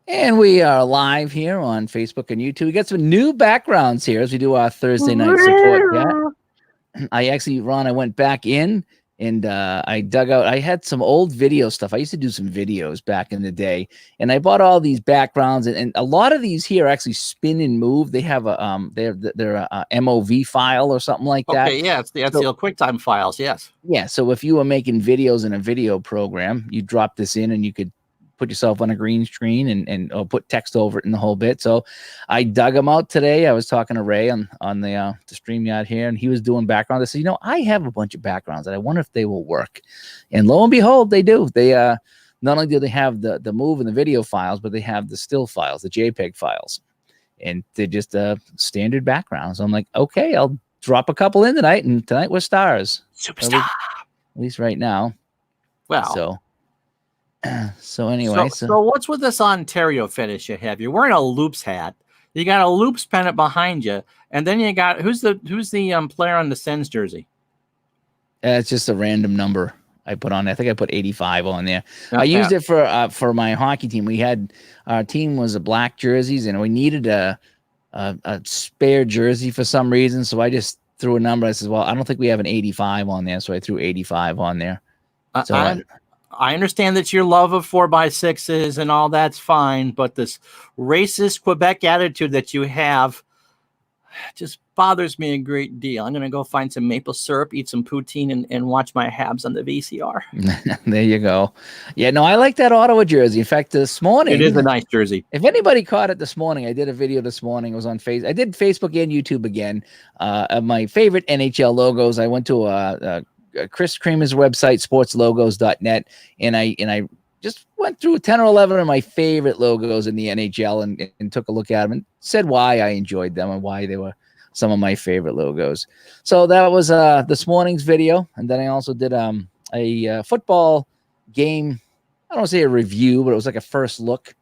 And we are live here on Facebook and YouTube. We got some new backgrounds here as we do our Thursday night support chat. I went back in and I dug out. I had some old video stuff. I used to do some videos back in the day, and I bought all these backgrounds. And a lot of these here actually spin and move. They have they're a MOV file or something like that. Okay, yeah, it's the QuickTime files. Yes. Yeah. So if you were making videos in a video program, you drop this in, and you could put yourself on a green screen and or put text over it and the whole bit. So I dug them out today. I was talking to Ray on the StreamYard here, and he was doing background. I said, I have a bunch of backgrounds, and I wonder if they will work. And lo and behold, they do. They not only do they have the move and the video files, but they have the still files, the JPEG files, and they're just standard backgrounds. So I'm like, okay, I'll drop a couple in tonight, and tonight we're stars. Superstar. At least right now. Well. So anyway, so what's with this Ontario fetish you have? You're wearing a Loops hat. You got a Loops pennant behind you, and then you got who's the player on the Sens jersey? It's just a random number I put on. I think I put 85 on there. Okay. I used it for my hockey team. We had our team was a black jerseys, and we needed a spare jersey for some reason. So I just threw a number. I said, well, I don't think we have an 85 on there, so I threw 85 on there. So I understand that your love of 4x6s and all that's fine, but this racist Quebec attitude that you have just bothers me a great deal. I'm going to go find some maple syrup, eat some poutine, and watch my Habs on the VCR. There you go. Yeah, no, I like that Ottawa jersey. In fact, this morning. It is a nice jersey. If anybody caught it this morning, I did a video this morning. It was on Facebook. I did Facebook and YouTube again of my favorite NHL logos. I went to Chris Creamer's website, sportslogos.net, and I just went through 10 or 11 of my favorite logos in the NHL and took a look at them and said why I enjoyed them and why they were some of my favorite logos. So that was this morning's video, and then I also did a football game. I don't want to say a review, but it was like a first look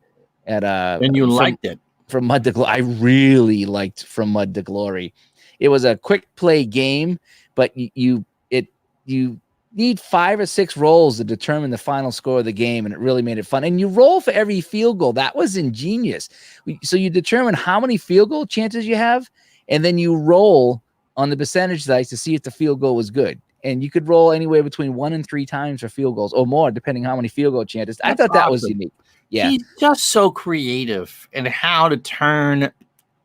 at and you liked it from Mud to Glory. I really liked From Mud to Glory. It was a quick play game, but you need 5 or 6 rolls to determine the final score of the game, and it really made it fun. And you roll for every field goal. That was ingenious. So you determine how many field goal chances you have, and then you roll on the percentage dice to see if the field goal was good. And you could roll anywhere between 1 and 3 times for field goals or more, depending how many field goal chances. I thought that was unique. Yeah, he's just so creative in how to turn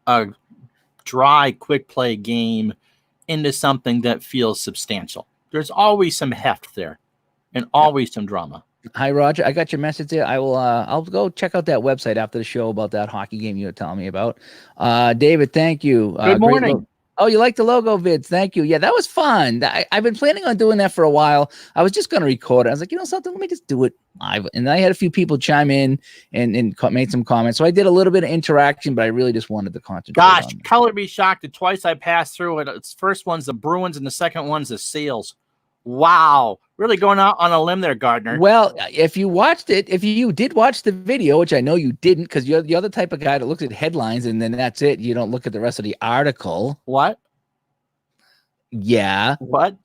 a dry, quick play game into something that feels substantial. There's always some heft there and always some drama. Hi, Roger. I got your message there. I will. I'll go check out that website after the show about that hockey game you were telling me about. David, thank you. Good morning. Oh, you like the logo vids? Thank you. Yeah, that was fun. I've been planning on doing that for a while. I was just going to record it. I was like, something, let me just do it live. And I had a few people chime in and made some comments. So I did a little bit of interaction, but I really just wanted to concentrate. Gosh, color be shocked that twice I passed through it. Its first one's the Bruins and the second one's the Seals. Wow. Really going out on a limb there, Gardner. Well, if you did watch the video, which I know you didn't, because you're the other type of guy that looks at headlines and then that's it. You don't look at the rest of the article. What? Yeah. What?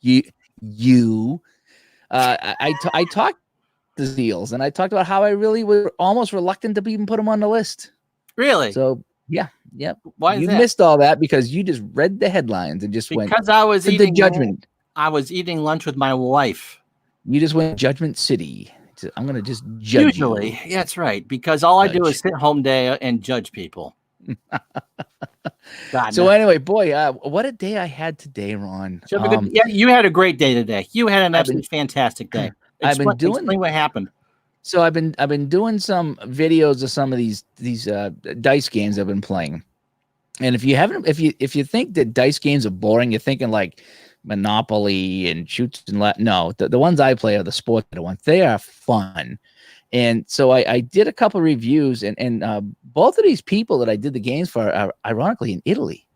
I talked to Seals, and I talked about how I really was almost reluctant to even put them on the list. Really? So, yeah. Why is you that? missed all that because you just read the headlines and just went. Because I was eating judgment. I was eating lunch with my wife. You just went Judgment City. I'm going to just judge Usually, you. Yeah, that's right. Because all I do is sit home day and judge people. Anyway, boy, what a day I had today, Ron. Yeah, you had a great day today. You had an absolutely fantastic day. Explain what happened. So I've been doing some videos of some of these dice games I've been playing. And if you think that dice games are boring, you're thinking like Monopoly and Shoots and no, the ones I play are the sports ones. They are fun. And so I did a couple of reviews, and both of these people that I did the games for are ironically in Italy.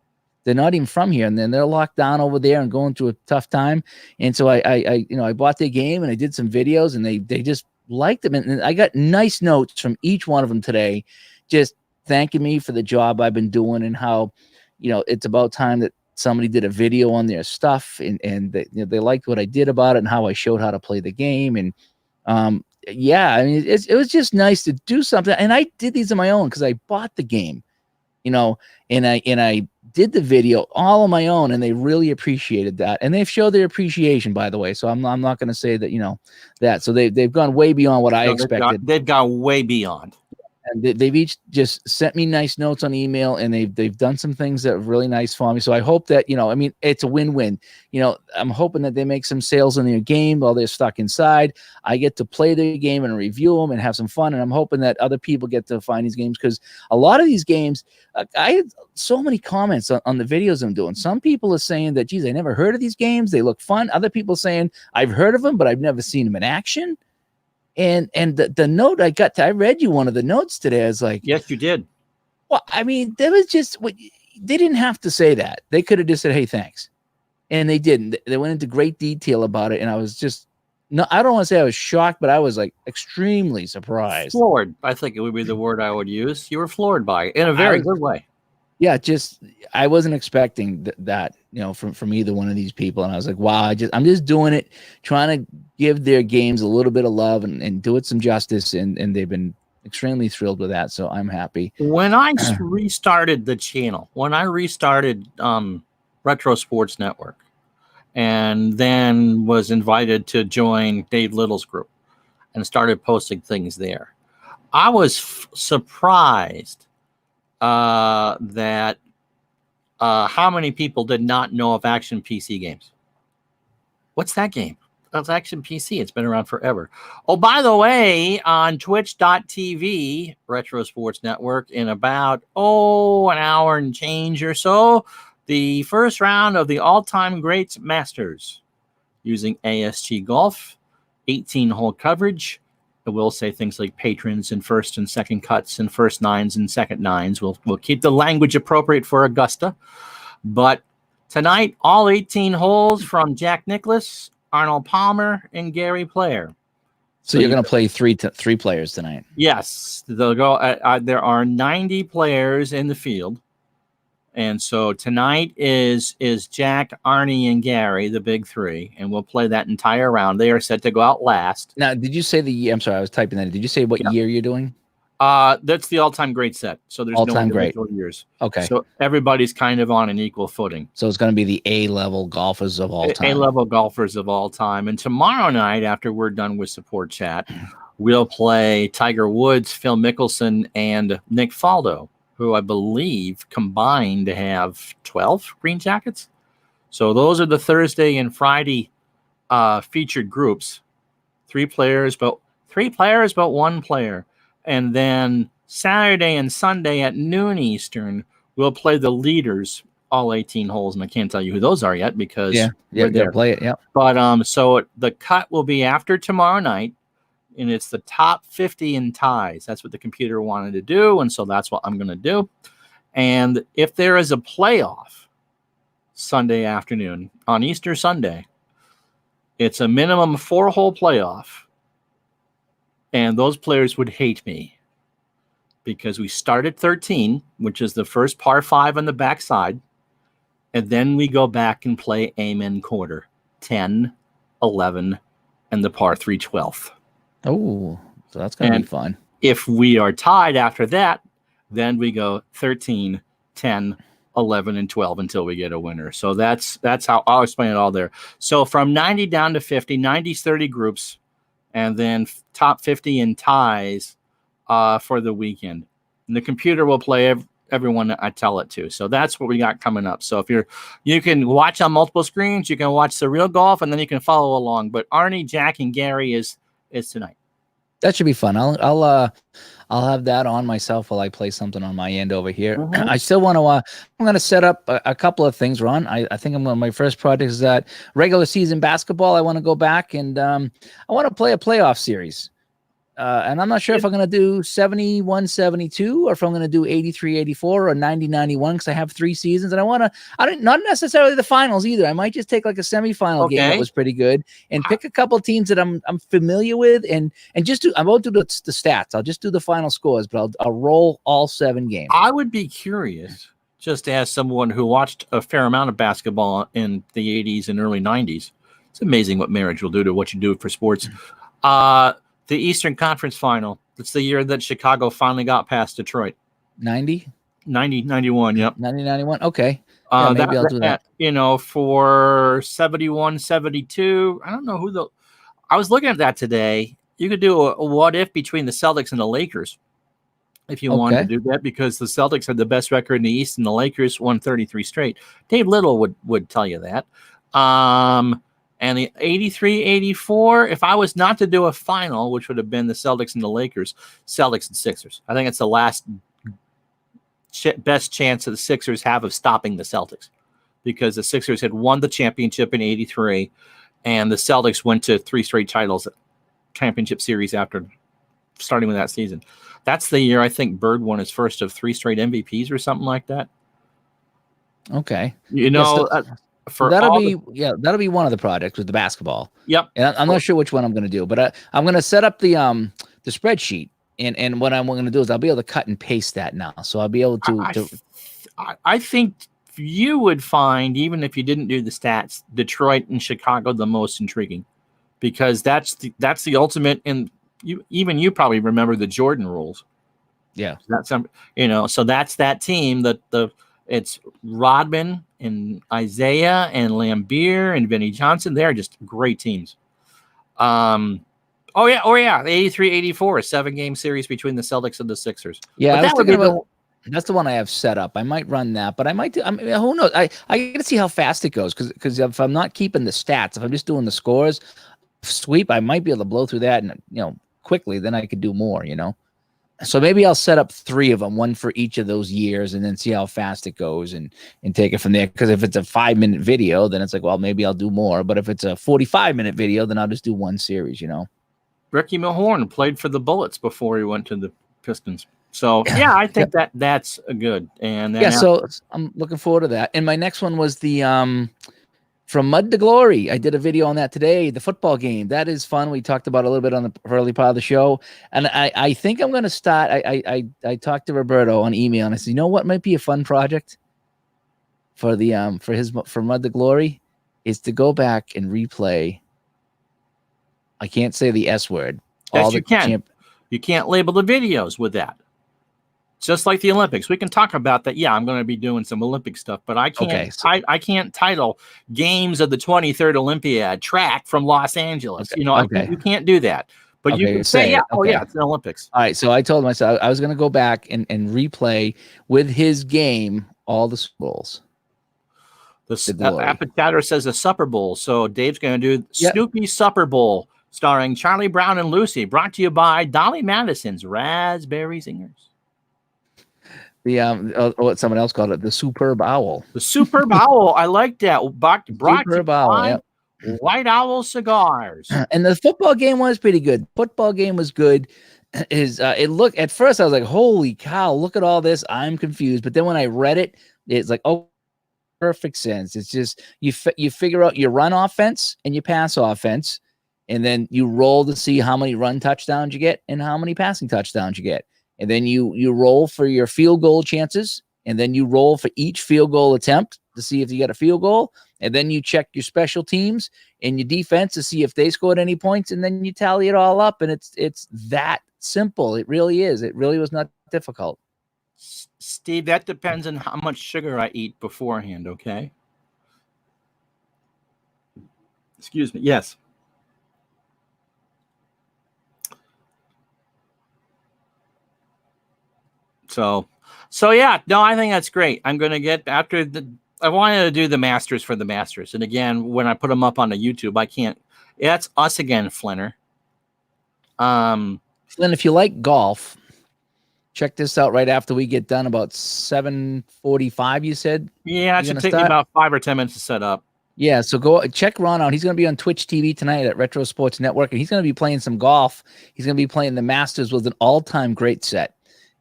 They're not even from here, and then they're locked down over there and going through a tough time. And so I bought their game and I did some videos, and they just liked them. And I got nice notes from each one of them today, just thanking me for the job I've been doing and how, it's about time that somebody did a video on their stuff, and they liked what I did about it and how I showed how to play the game. And yeah, I mean, it was just nice to do something. And I did these on my own because I bought the game, and I did the video all on my own, and they really appreciated that. And they've showed their appreciation, by the way. So I'm not going to say that, that. So they've gone way beyond what I expected. They've gone way beyond. And they've each just sent me nice notes on email, and they've done some things that are really nice for me. So I hope that, I mean, it's a win-win. I'm hoping that they make some sales in their game while they're stuck inside. I get to play the game and review them and have some fun. And I'm hoping that other people get to find these games, because a lot of these games, I had so many comments on the videos I'm doing. Some people are saying that, geez, I never heard of these games. They look fun. Other people saying, I've heard of them, but I've never seen them in action. And the note I got I read you one of the notes today. I was like, yes, you did. Well, I mean, there was just they didn't have to say that. They could have just said, hey, thanks. And they didn't. They went into great detail about it. And I was just, no, I don't want to say I was shocked, but I was like extremely surprised. Floored, I think it would be the word I would use. You were floored by it in a very good way. Yeah, just I wasn't expecting that, from either one of these people. And I was like, wow, I'm just doing it, trying to give their games a little bit of love and do it some justice. And they've been extremely thrilled with that. So I'm happy. When I restarted the channel, when I restarted Retro Sports Network, and then was invited to join Dave Little's group and started posting things there, I was surprised that how many people did not know of Action PC Games. What's that game? That's Action PC. It's been around forever. Oh, by the way, on twitch.tv, Retro Sports Network, in about, an hour and change or so, the first round of the All-Time Greats Masters using ASG Golf, 18-hole coverage. I will say things like patrons and first and second cuts and first nines and second nines. We'll keep the language appropriate for Augusta. But tonight, all 18 holes from Jack Nicklaus, Arnold Palmer, and Gary Player. So you're going to play three players tonight? Yes. They'll go. There are 90 players in the field. And so tonight is Jack, Arnie, and Gary, the big three, and we'll play that entire round. They are set to go out last. Now, did you say the year? I'm sorry, I was typing that in. Did you say what year you're doing? That's the all-time great set. So there's all-time no great years. Okay. So everybody's kind of on an equal footing. So it's going to be the A-level golfers of all time. A-level golfers of all time. And tomorrow night, after we're done with support chat, we'll play Tiger Woods, Phil Mickelson, and Nick Faldo, who I believe combined have 12 green jackets. So those are the Thursday and Friday featured groups. Three players, but one player. And then Saturday and Sunday at noon Eastern, we'll play the leaders, all 18 holes. And I can't tell you who those are yet because they'll play it. Yeah. But so the cut will be after tomorrow night. And it's the top 50 in ties. That's what the computer wanted to do. And so that's what I'm going to do. And if there is a playoff Sunday afternoon on Easter Sunday, it's a minimum 4-hole playoff. And those players would hate me because we start at 13, which is the first par 5 on the backside. And then we go back and play Amen quarter, 10, 11, and the par 3 12th. Oh, so that's going to be fun. If we are tied after that, then we go 13, 10, 11, and 12 until we get a winner. So that's how I'll explain it all there. So from 90 down to 50, 90's 30 groups, and then top 50 in ties for the weekend. And the computer will play everyone that I tell it to. So that's what we got coming up. So if you can watch on multiple screens, you can watch the real golf, and then you can follow along. But Arnie, Jack, and Gary is tonight. That should be fun. I'll have that on myself while I play something on my end over here. Mm-hmm. I still want to. I'm going to set up a couple of things, Ron. I think my first project is that regular season basketball. I want to go back and I want to play a playoff series. And I'm not sure if I'm going to do 71-72 or if I'm going to do 83-84 or 90-91 because I have 3 seasons. And not necessarily the finals either. I might just take like a semifinal game that was pretty good and pick a couple of teams that I'm familiar with and just I won't do the stats. I'll just do the final scores, but I'll roll all 7 games. I would be curious, just as someone who watched a fair amount of basketball in the 80s and early 90s. It's amazing what marriage will do to what you do for sports. The Eastern Conference Final. It's the year that Chicago finally got past Detroit. 90? 91, yep. 90, 91? Okay. Yeah, maybe I'll do that. For 71, 72, I don't know who I was looking at that today. You could do a what if between the Celtics and the Lakers if you wanted to do that, because the Celtics had the best record in the East and the Lakers won 33 straight. Dave Little would tell you that. And the 83-84, if I was not to do a final, which would have been the Celtics and the Lakers, Celtics and Sixers. I think it's the last best chance that the Sixers have of stopping the Celtics, because the Sixers had won the championship in 83, and the Celtics went to 3 straight titles, championship series after starting with that season. That's the year I think Bird won his first of 3 straight MVPs or something like that. Okay. That'll be one of the projects with the basketball. Yep. And I'm not sure which one I'm going to do, but I'm going to set up the spreadsheet, and what I'm going to do is I'll be able to cut and paste that now, so I'll be able to. I think you would find, even if you didn't do the stats, Detroit and Chicago the most intriguing, because that's the ultimate. And you probably remember the Jordan rules. Yeah. So that's that team that it's Rodman and Isaiah and Lambeer and Vinnie Johnson. They're just great teams. The 83-84, a 7-game series between the Celtics and the Sixers. Yeah, that's the one I have set up. I might run that, but I might do. I mean, who knows? I got to see how fast it goes, because if I'm not keeping the stats, if I'm just doing the scores, sweep, I might be able to blow through that and quickly. Then I could do more. So maybe I'll set up 3 of them, one for each of those years, and then see how fast it goes and take it from there. Because if it's a 5-minute video, then it's like, well, maybe I'll do more. But if it's a 45-minute video, then I'll just do one series. Ricky Mahorn played for the Bullets before he went to the Pistons. So yeah, I think that's good. And then so I'm looking forward to that. And my next one was the From Mud to Glory. I did a video on that today, the football game. That is fun. We talked about a little bit on the early part of the show. And I think I'm going to start. I talked to Roberto on email, and I said, you know what might be a fun project for the From Mud to Glory is to go back and replay. I can't say the S word. Yes, you can. You can't label the videos with that. Just like the Olympics, we can talk about that. Yeah, I'm going to be doing some Olympic stuff, but I can't. Okay, I can't title games of the 23rd Olympiad track from Los Angeles. Okay. You can't do that. But you can say, it's the Olympics. All right, so I told myself I was going to go back and replay with his game all the Super Bowls. The Appicator says the Supper Bowl, so Dave's going to do Snoopy's Supper Bowl, starring Charlie Brown and Lucy, brought to you by Dolly Madison's Raspberry Zingers. What someone else called it, the Superb Owl. The Superb Owl. I like that. Brought Superb Owl, White Owl Cigars. And the football game was pretty good. Football game was good. It looked, at first I was like, holy cow, look at all this. I'm confused. But then when I read it, it's like, oh, perfect sense. It's just you figure out your run offense and your pass offense, and then you roll to see how many run touchdowns you get and how many passing touchdowns you get. And then you roll for your field goal chances, and then you roll for each field goal attempt to see if you get a field goal. And then you check your special teams and your defense to see if they scored any points, and then you tally it all up. And it's that simple. It really is. It really was not difficult. Steve, that depends on how much sugar I eat beforehand, okay? Excuse me. Yes. So yeah, no, I think that's great. I'm going to get I wanted to do the Masters for the Masters. And again, when I put them up on the YouTube, I can't. That's us again, Flinner. Flynn, if you like golf, check this out right after we get done, about 7:45, you said? Yeah, it should take me about 5 or 10 minutes to set up. Yeah, so go check Ron out. He's going to be on Twitch TV tonight at Retro Sports Network, and he's going to be playing some golf. He's going to be playing the Masters with an all-time great set.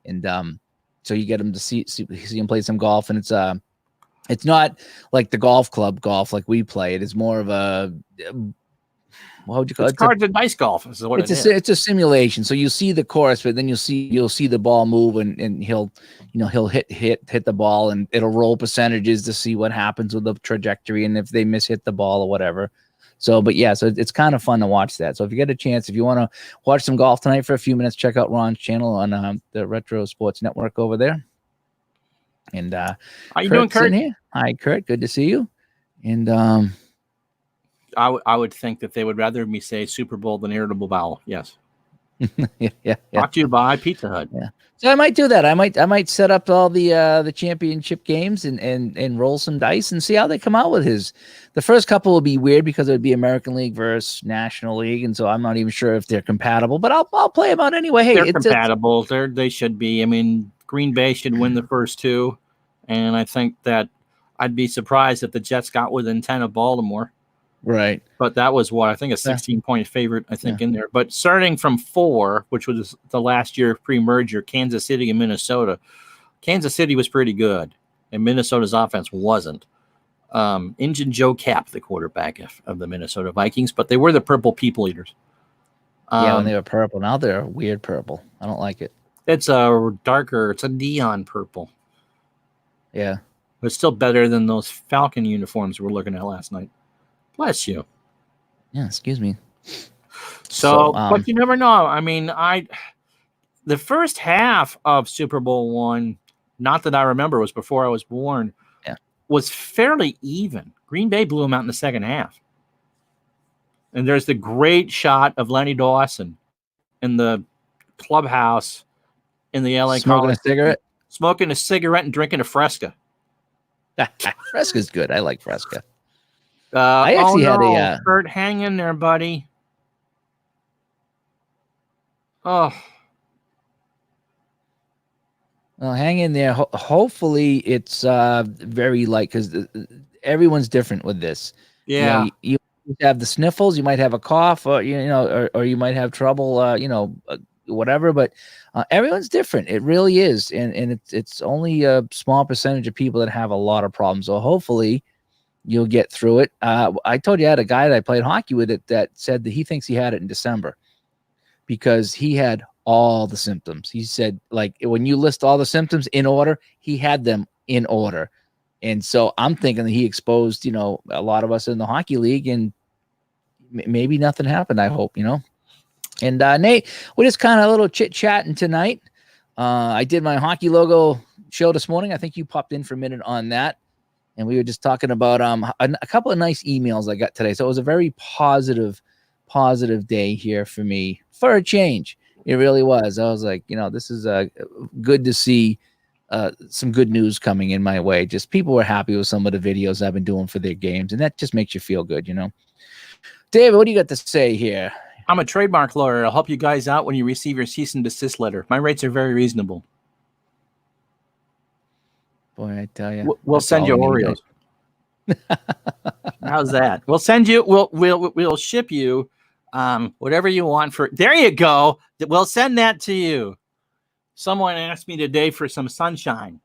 And so you get him to see him play some golf, and it's not like the golf club golf like we play. It is more of a what would you call it? It's cards and dice golf. Is what it's a simulation. So you see the course, but then you'll see the ball move, and he'll hit the ball, and it'll roll percentages to see what happens with the trajectory and if they hit the ball or whatever. So, but yeah, so it's kind of fun to watch that. So if you get a chance, if you want to watch some golf tonight for a few minutes, check out Ron's channel on the Retro Sports Network over there. And How you doing, Kurt's in Kurt? here. Hi, Kurt. Good to see you. And I would think that they would rather me say Super Bowl than irritable bowel. Yes. yeah. Brought to you by Pizza Hut. Yeah. So I might do that. I might set up all the championship games and roll some dice and see how they come out with his. The first couple will be weird because it would be American League versus National League, and so I'm not even sure if they're compatible. But I'll play them out anyway. Hey, They're compatible. They should be. I mean, Green Bay should win the first two, and I think that I'd be surprised if the Jets got within 10 of Baltimore. Right. But that was what I think a 16-point favorite, I think, in there. But starting from 4, which was the last year pre-merger, Kansas City and Minnesota. Kansas City was pretty good, and Minnesota's offense wasn't. Injun Joe Cap, the quarterback of the Minnesota Vikings, but they were the purple people eaters. Yeah, when they were purple. Now they're a weird purple. I don't like it. It's a darker, it's a neon purple. Yeah. But it's still better than those Falcon uniforms we were looking at last night. Bless you. Yeah, excuse me. So but you never know. I mean, the first half of Super Bowl I, not that I remember, was before I was born, was fairly even. Green Bay blew them out in the second half. And there's the great shot of Lenny Dawson in the clubhouse in the LA smoking a cigarette and drinking a Fresca. Fresca's good. I like Fresca. I actually had a Kurt, hang in there, buddy. Oh, well, hang in there. Hopefully, it's very light because everyone's different with this. Yeah, you have the sniffles, you might have a cough, or or you might have trouble, whatever. But everyone's different. It really is, and it's only a small percentage of people that have a lot of problems. So hopefully, you'll get through it. I told you I had a guy that I played hockey with that said that he thinks he had it in December because he had all the symptoms. He said, like, when you list all the symptoms in order, he had them in order. And so I'm thinking that he exposed, a lot of us in the hockey league, and maybe nothing happened. I hope, And Nate, we're just kind of a little chit chatting tonight. I did my hockey logo show this morning. I think you popped in for a minute on that. And we were just talking about a couple of nice emails I got today. So it was a very positive day here for me for a change. It really was. I was like, this is good to see some good news coming in my way. Just people were happy with some of the videos I've been doing for their games. And that just makes you feel good, David, what do you got to say here? I'm a trademark lawyer. I'll help you guys out when you receive your cease and desist letter. My rates are very reasonable. Boy, I tell you, we'll send you Oreos. How's that? We'll send you. We'll ship you whatever you want for. There you go. We'll send that to you. Someone asked me today for some sunshine,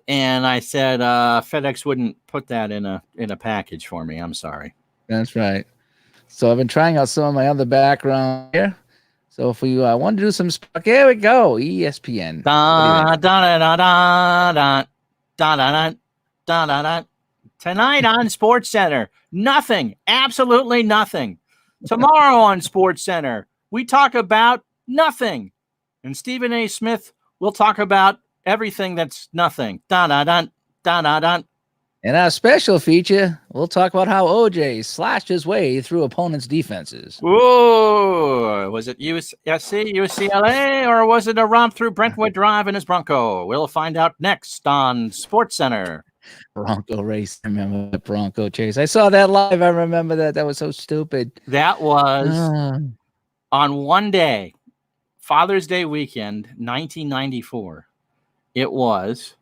and I said FedEx wouldn't put that in a package for me. I'm sorry. That's right. So I've been trying out some of my other background here. So if we want to do some, here we go. ESPN. Tonight on Sports Center, nothing, absolutely nothing. Tomorrow on Sports Center, we talk about nothing, and Stephen A. Smith will talk about everything that's nothing. In our special feature, we'll talk about how OJ slashed his way through opponents' defenses. Whoa! Was it USC, UCLA, or was it a romp through Brentwood Drive in his Bronco? We'll find out next on Sports Center. Bronco race. I remember the Bronco chase. I saw that live. I remember that. That was so stupid. That was on one day, Father's Day weekend, 1994. It was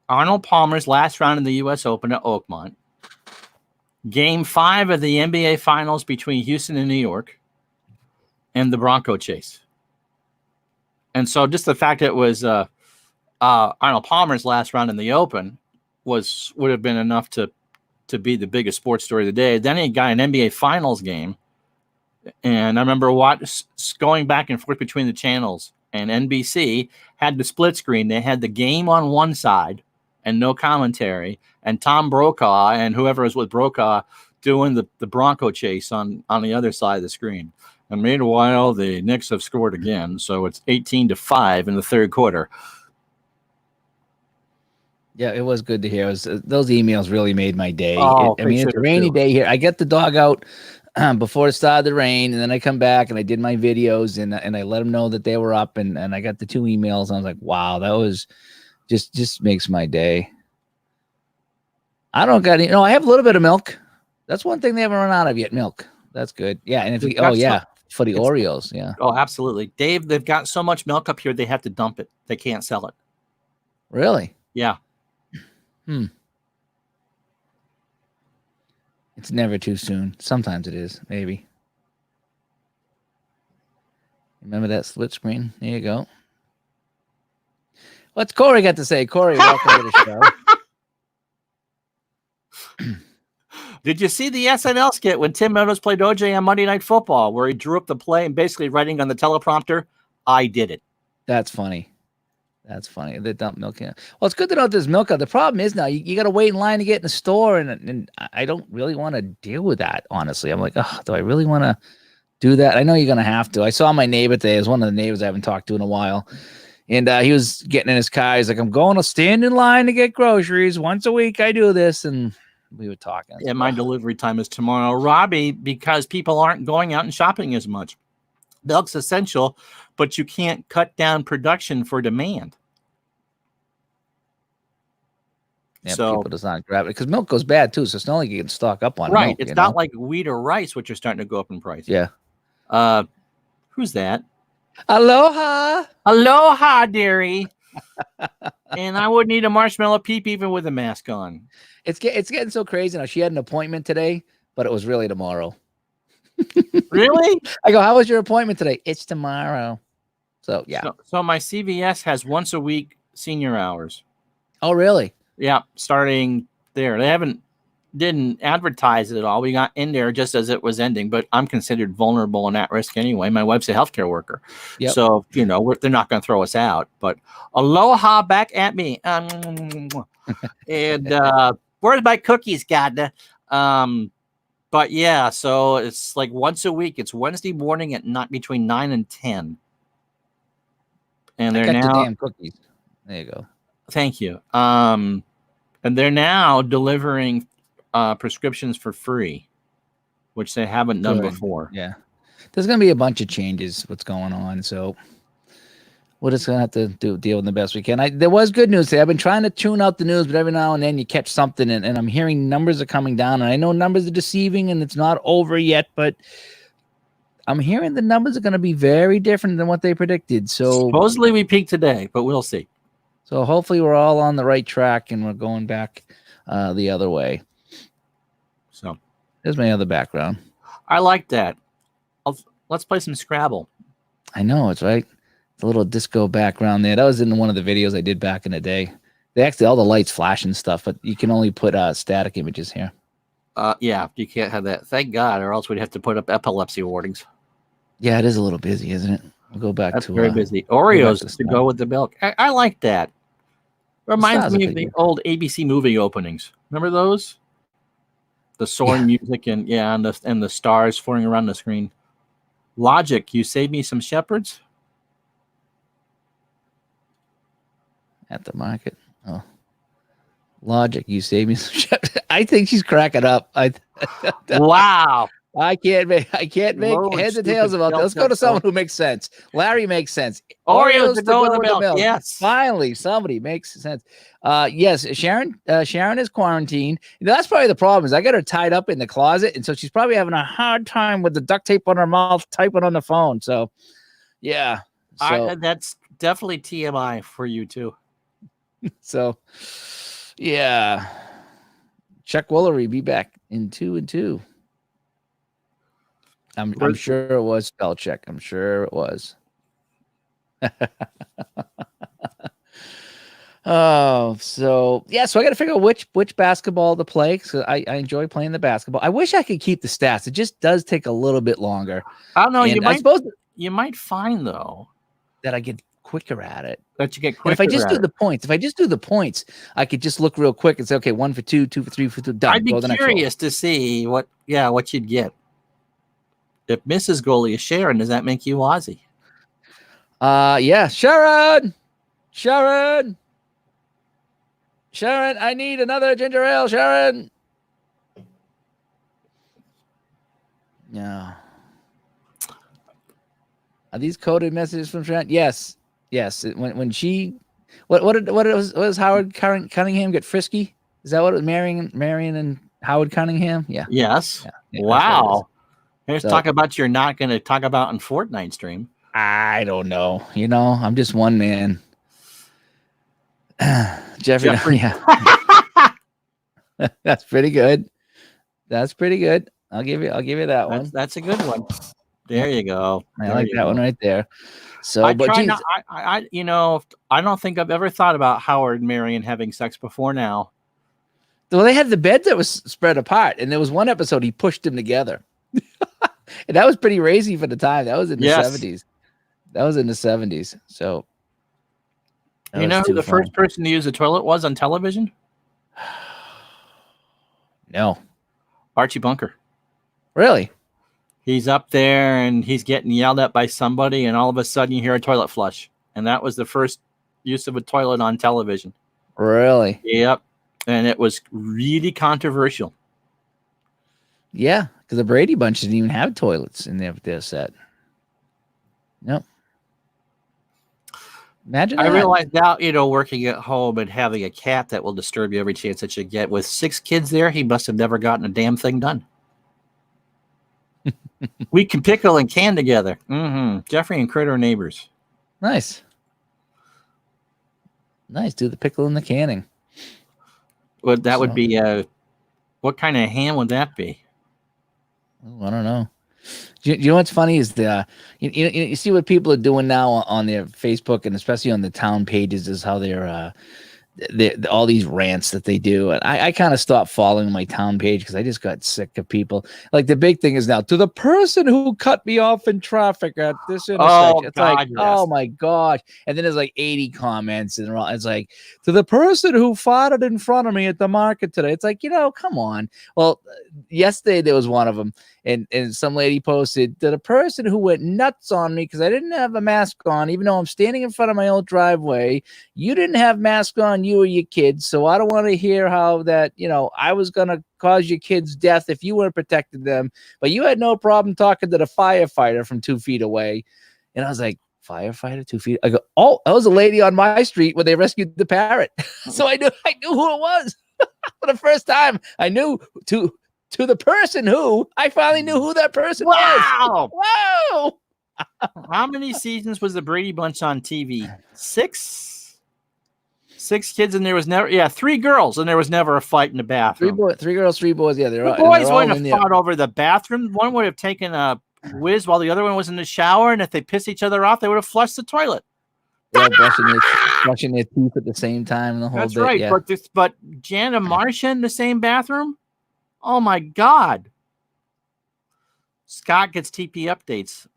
Arnold Palmer's last round in the U.S. Open at Oakmont. Game 5 of the NBA Finals between Houston and New York, and the Bronco chase. And so just the fact that it was Arnold Palmer's last round in the Open would have been enough to be the biggest sports story of the day. Then he got an NBA Finals game, and I remember going back and forth between the channels, and NBC had the split screen. They had the game on one side and no commentary, and Tom Brokaw and whoever was with Brokaw doing the Bronco chase on the other side of the screen. And meanwhile, the Knicks have scored again, so it's 18-5 in the third quarter. Yeah, it was good to hear. Those emails really made my day. Oh, I mean, it's a rainy day here. I get the dog out before it started to rain, and then I come back and I did my videos and I let them know that they were up, and I got the 2 emails. And I was like, wow, that was just makes my day. I don't got any. No, I have a little bit of milk. That's one thing they haven't run out of yet. Milk. That's good. Yeah, and if you, for the Oreos, yeah. Oh, absolutely, Dave. They've got so much milk up here, they have to dump it. They can't sell it. Really? Yeah. It's never too soon. Sometimes it is, maybe. Remember that split screen? There you go. What's Corey got to say? Corey, welcome to the show. Did you see the SNL skit when Tim Meadows played OJ on Monday Night Football, where he drew up the play and basically writing on the teleprompter, "I did it." That's funny. That's funny. They dump milk in. Well, it's good to know there's milk out. The problem is now you got to wait in line to get in the store, and I don't really want to deal with that, honestly. I'm like, oh, do I really want to do that? I know you're going to have to. I saw my neighbor today. It was one of the neighbors I haven't talked to in a while. And he was getting in his car. He's like, I'm going to stand in line to get groceries. Once a week I do this. And we were talking. Yeah, my delivery time is tomorrow. Robbie, because people aren't going out and shopping as much. Milk's essential, but you can't cut down production for demand. Yeah, so people does not grab it because milk goes bad too. So it's not like you can stock up on milk. It's not like wheat or rice, which are starting to go up in price. Yeah. Who's that? Aloha. Aloha, dearie. And I wouldn't eat a marshmallow peep even with a mask on. It's getting so crazy now. She had an appointment today, but it was really tomorrow. Really? I go, how was your appointment today? It's tomorrow. So yeah. So my CVS has once a week senior hours. Oh, really? Yeah, starting there. They didn't advertise it at all. We got in there just as it was ending, but I'm considered vulnerable and at risk anyway. My wife's a healthcare worker. Yep. So, they're not going to throw us out, but aloha back at me. And where's my cookies, God? But yeah, so it's like once a week. It's Wednesday morning at not between 9 and 10. And they're now the damn cookies. There you go. Thank you. And they're now delivering prescriptions for free, which they haven't done before. Yeah. There's going to be a bunch of changes what's going on. So we're just going to have to deal with the best we can. There was good news today. I've been trying to tune out the news, but every now and then you catch something and I'm hearing numbers are coming down. And I know numbers are deceiving and it's not over yet, but I'm hearing the numbers are going to be very different than what they predicted. So supposedly we peaked today, but we'll see. So hopefully we're all on the right track and we're going back the other way. So there's my other background. I like that. Let's play some Scrabble. I know, it's right. The little disco background there. That was in one of the videos I did back in the day. They actually, all the lights flash and stuff, but you can only put static images here. Yeah, you can't have that. Thank God, or else we'd have to put up epilepsy warnings. Yeah, it is a little busy, isn't it? We'll go back to very busy. Oreos to go with the milk. I like that. Reminds me of the old ABC movie openings. Remember those? The soaring music and the stars flying around the screen. Logic, you save me some shepherds? At the market. Oh. Logic, you save me some shepherds. I think she's cracking up. Wow. I can't make heads and tails about that. Let's go to someone who makes sense. Larry makes sense. Oreos to go with the milk. Yes. Finally, somebody makes sense. Yes, Sharon is quarantined. That's probably the problem is I got her tied up in the closet. And so she's probably having a hard time with the duct tape on her mouth, typing on the phone. So yeah. So, that's definitely TMI for you too. So yeah. Chuck Woolery be back in 2 and 2. I'm sure it was spell check. I'm sure it was. Oh, so yeah. So I got to figure out which basketball to play. So I enjoy playing the basketball. I wish I could keep the stats. It just does take a little bit longer. I don't know. You might find though that I get quicker at it. Let you get And quicker. if I just at do it. the points, I could just look real quick and say, okay, 1 for 2, 2 for 3, for 2, done. I'd be Go to the next roll. curious to see what you'd get. If Mrs. Goalie is Sharon, does that make you Ozzy? Yeah, Sharon, I need another ginger ale, Sharon. Yeah. Are these coded messages from Sharon? Yes. When she, what was Howard Cunningham get frisky? Is that what it was? Marion and Howard Cunningham? Yeah. Yes. Yeah, Wow. Here's So- talk about you're not going to talk about in Fortnite stream. I don't know. I'm just one man. Jeffrey. Yeah. That's pretty good. I'll give you that one. That's a good one. There you go. I There like you that go. one right there. So, I but try geez, not. I I don't think I've ever thought about Howard and Marion having sex before now. well, they had the beds that was spread apart, and there was one episode he pushed them together, and that was pretty racy for the time. That was in the Yes. 70s. That was in the 70s. So, that You was know who too the fun. first person to use a toilet was on television? No, Archie Bunker. really. He's up there and he's getting yelled at by somebody, and all of a sudden you hear a toilet flush. And that was the first use of a toilet on television. Really? Yep. And it was really controversial. Yeah, because the Brady Bunch didn't even have toilets in their set. Nope. Imagine I that. realized now, working at home and having a cat that will disturb you every chance that you get. With 6 kids there, he must have never gotten a damn thing done. We can pickle and can together. Jeffrey and Critter are neighbors. Nice. Do the pickle and the canning. Well, that would So- be what kind of ham would that be? Oh, I don't know. Do you know what's funny is you see what people are doing now on their Facebook and especially on the town pages is how they're all these rants that they do. And I kind of stopped following my town page because I just got sick of people. Like the big thing is now to the person who cut me off in traffic at this intersection. Oh, It's God, like, yes. oh my gosh. And then there's like 80 comments and it's like to the person who farted in front of me at the market today. It's like, come on. Well, yesterday there was one of them. And some lady posted to the person who went nuts on me because I didn't have a mask on, even though I'm standing in front of my old driveway. You didn't have mask on, you or your kids. So I don't want to hear how that, I was going to cause your kids death if you weren't protecting them. But you had no problem talking to the firefighter from 2 feet away. And I was like, firefighter 2 feet? I go, oh, that was a lady on my street where they rescued the parrot. So I knew who it was. For the first time, I knew to the person who I finally knew who that person was. Wow. Whoa. How many seasons was the Brady Bunch on TV? 6? 6 kids, and there was never 3 girls, and there was never a fight in the bathroom. 3 girls, 3 boys. Yeah, they're The all, boys they're all wouldn't in have there. fought over the bathroom. One would have taken a whiz while the other one was in the shower, and if they pissed each other off, they would have flushed the toilet. They're all brushing their teeth at the same time. And the whole That's bit, right. Yeah. But Jan and Marcia in the same bathroom? Oh my God. Scott gets TP updates.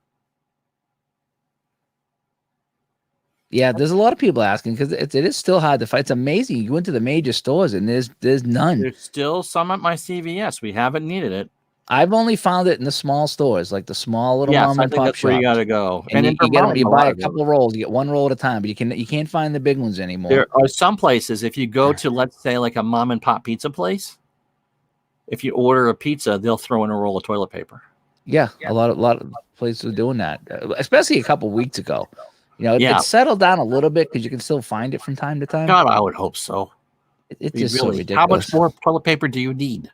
Yeah, there's a lot of people asking because it is still hard to find. It's amazing. You go into the major stores and there's none. There's still some at my CVS. We haven't needed it. I've only found it in the small stores, like the small little Yes, mom I and think pop that's where you shops. got to go. And in you get them, Vermont, you lot buy a of it. couple of rolls. You get one roll at a time, but you can't find the big ones anymore. There are some places, if you go to, let's say, like a mom and pop pizza place, if you order a pizza, they'll throw in a roll of toilet paper. Yeah, a lot of places are doing that, especially a couple weeks ago. Yeah. It's settled down a little bit because you can still find it from time to time. God, I would hope so. It's just so Really, ridiculous. how much more toilet paper do you need?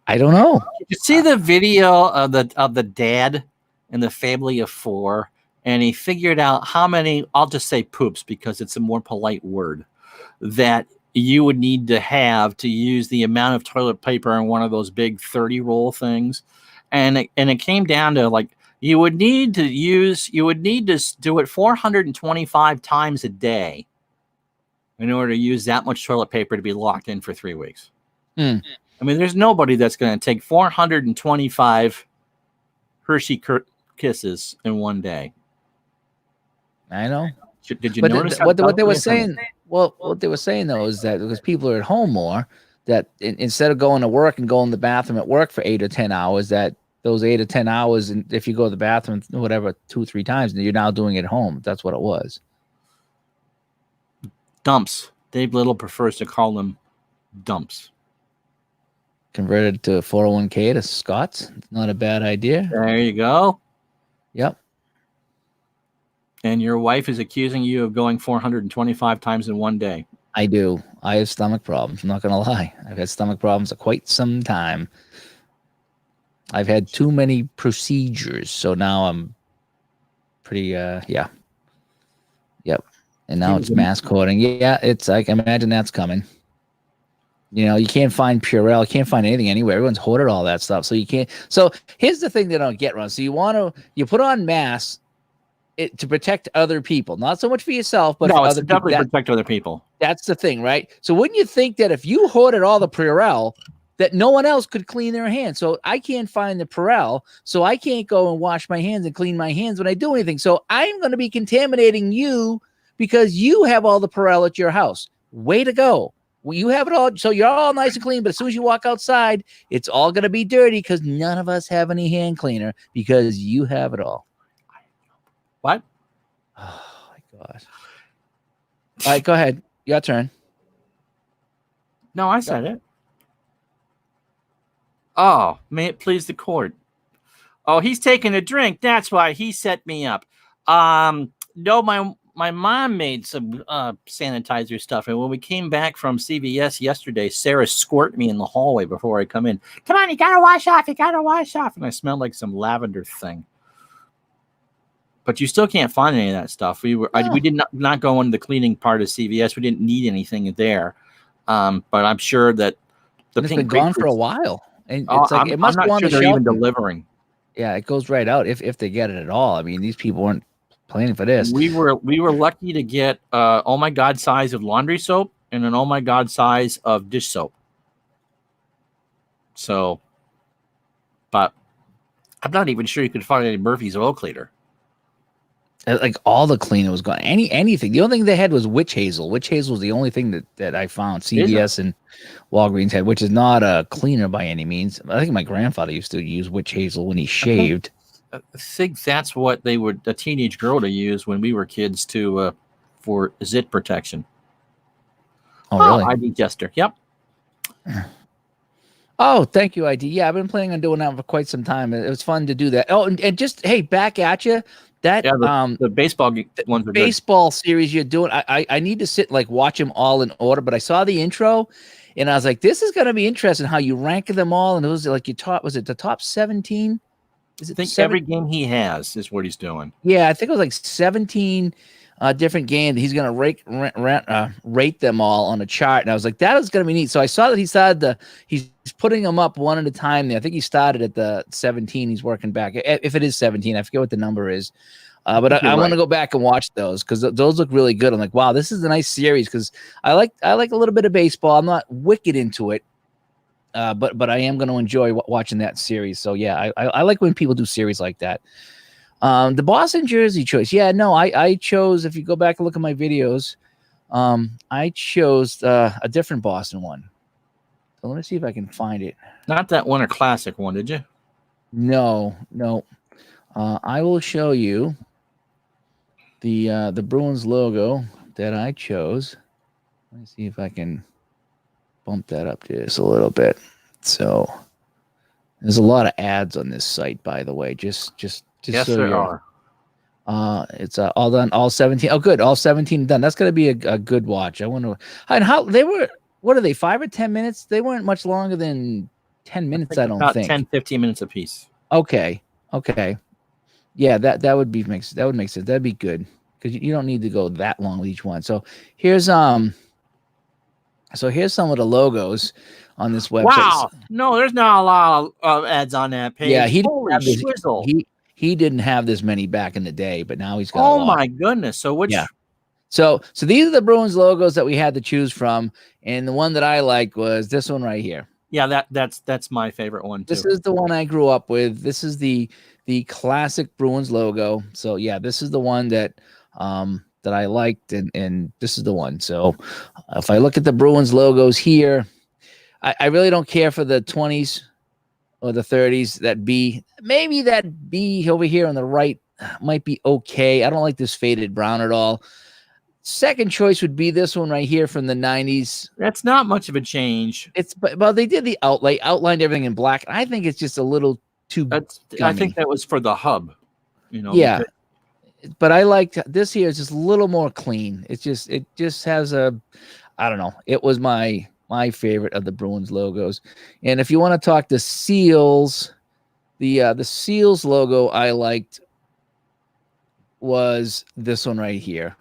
I don't know. Did you see the video of the dad and the family of 4, and he figured out how many, I'll just say poops because it's a more polite word, that you would need to have to use the amount of toilet paper in one of those big 30 roll things. And it came down to like, you would need to do it 425 times a day in order to use that much toilet paper to be locked in for 3 weeks. Hmm. I mean, there's nobody that's going to take 425 Hershey kisses in one day. I know. Did you But notice how what they doubtful were it is? saying, well, what they were saying though is that because people are at home more, that instead of going to work and going to the bathroom at work for 8 or 10 hours, that those 8 or 10 hours, and if you go to the bathroom, whatever, 2 or 3 times, you're now doing it at home. That's what it was. Dumps. Dave Little prefers to call them dumps. Converted to 401k to Scott's. Not a bad idea. There you go. Yep. And your wife is accusing you of going 425 times in one day. I do. I have stomach problems. I'm not going to lie. I've had stomach problems for quite some time. I've had too many procedures, so now I'm pretty, yeah. Yep. And now it's mass coding. Yeah, it's, I can imagine that's coming. You know, you can't find Purell, you can't find anything anywhere. Everyone's hoarded all that stuff, so you can't. So here's the thing that I don't get, Ron. So you put on masks to protect other people, not so much for yourself, but for other people. Definitely protect other people. That's the thing, right? So wouldn't you think that if you hoarded all the Purell, that no one else could clean their hands? So I can't find the Purell, so I can't go and wash my hands and clean my hands when I do anything. So I'm going to be contaminating you because you have all the Purell at your house. Way to go. Well, you have it all, so you're all nice and clean, but as soon as you walk outside, it's all going to be dirty because none of us have any hand cleaner because you have it all. What? Oh, my gosh. All right, go ahead. Your turn. No, I said it. Oh, may it please the court. Oh, he's taking a drink. That's why he set me up. No, my mom made some sanitizer stuff, and when we came back from CVS yesterday, Sarah squirted me in the hallway before I come in. Come on, you gotta wash off. You gotta wash off, and I smelled like some lavender thing. But you still can't find any of that stuff. We did not go into the cleaning part of CVS. We didn't need anything there. But I'm sure that it's been gone for a while, and it's like it must I'm go not on sure the they're shelf. even delivering. Yeah, it goes right out if they get it at all. I mean, these people weren't planning for this. We were lucky to get oh my god size of laundry soap and an oh my god size of dish soap. So, but I'm not even sure you could find any Murphy's oil cleaner. Like all the cleaner was gone. Anything. The only thing they had was witch hazel. Witch hazel was the only thing that I found. CVS and Walgreens had, which is not a cleaner by any means. I think my grandfather used to use witch hazel when he shaved. I think that's what they would a teenage girl to use when we were kids to for zit protection. Oh, really? ID Jester. Yep. Oh, thank you, ID. Yeah, I've been planning on doing that for quite some time. It was fun to do that. Oh, and just hey, back at you. That the baseball ones are baseball series you're doing. I need to sit like watch them all in order. But I saw the intro, and I was like, this is going to be interesting how you rank them all. And it was like was it the top 17? I think every game he has is what he's doing. Yeah, I think it was like 17 different games. He's going to rate them all on a chart. And I was like, that is going to be neat. So I saw that he's putting them up one at a time there. I think he started at the 17. He's working back. If it is 17, I forget what the number is. But I want to go back and watch those because those look really good. I'm like, wow, this is a nice series because I like a little bit of baseball. I'm not wicked into it. But I am going to enjoy watching that series. So yeah, I like when people do series like that. The Boston jersey choice. Yeah, no, I chose, if you go back and look at my videos, I chose a different Boston one. So let me see if I can find it. Not that Winter Classic one, did you? No. I will show you the Bruins logo that I chose. Let me see if I can bump that up just a little bit. So there's a lot of ads on this site, by the way. Just yes, so there are. It's all done, all 17. Oh, good, all 17 done. That's gonna be a good watch. I wonder and how they were. What are they? 5 or 10 minutes? They weren't much longer than 10 minutes. I don't think. 10, 15 minutes apiece. Okay. Yeah, that would be makes that would make sense. That'd be good because you don't need to go that long with each one. So here's some of the logos on this website. Wow, no, there's not a lot of ads on that page. Yeah, he didn't have this many back in the day, but now he's got. Oh my goodness! So which? Yeah. So these are the Bruins logos that we had to choose from, and the one that I like was this one right here. Yeah, that's my favorite one too. This is the one I grew up with. This is the classic Bruins logo. So yeah, this is the one that that I liked, and this is the one. So if I look at the Bruins logos here, I really don't care for the 20s or the 30s. That B, maybe that B over here on the right might be okay. I don't like this faded brown at all. Second choice would be this one right here from the 90s. That's not much of a change. It's well, they did the outlined everything in black. I think it's just a little too I think that was for the hub, you know. Yeah. Because but I liked this here. It's just a little more clean. It just has a, I don't know. It was my favorite of the Bruins logos. And if you want to talk the Seals, the Seals logo I liked was this one right here.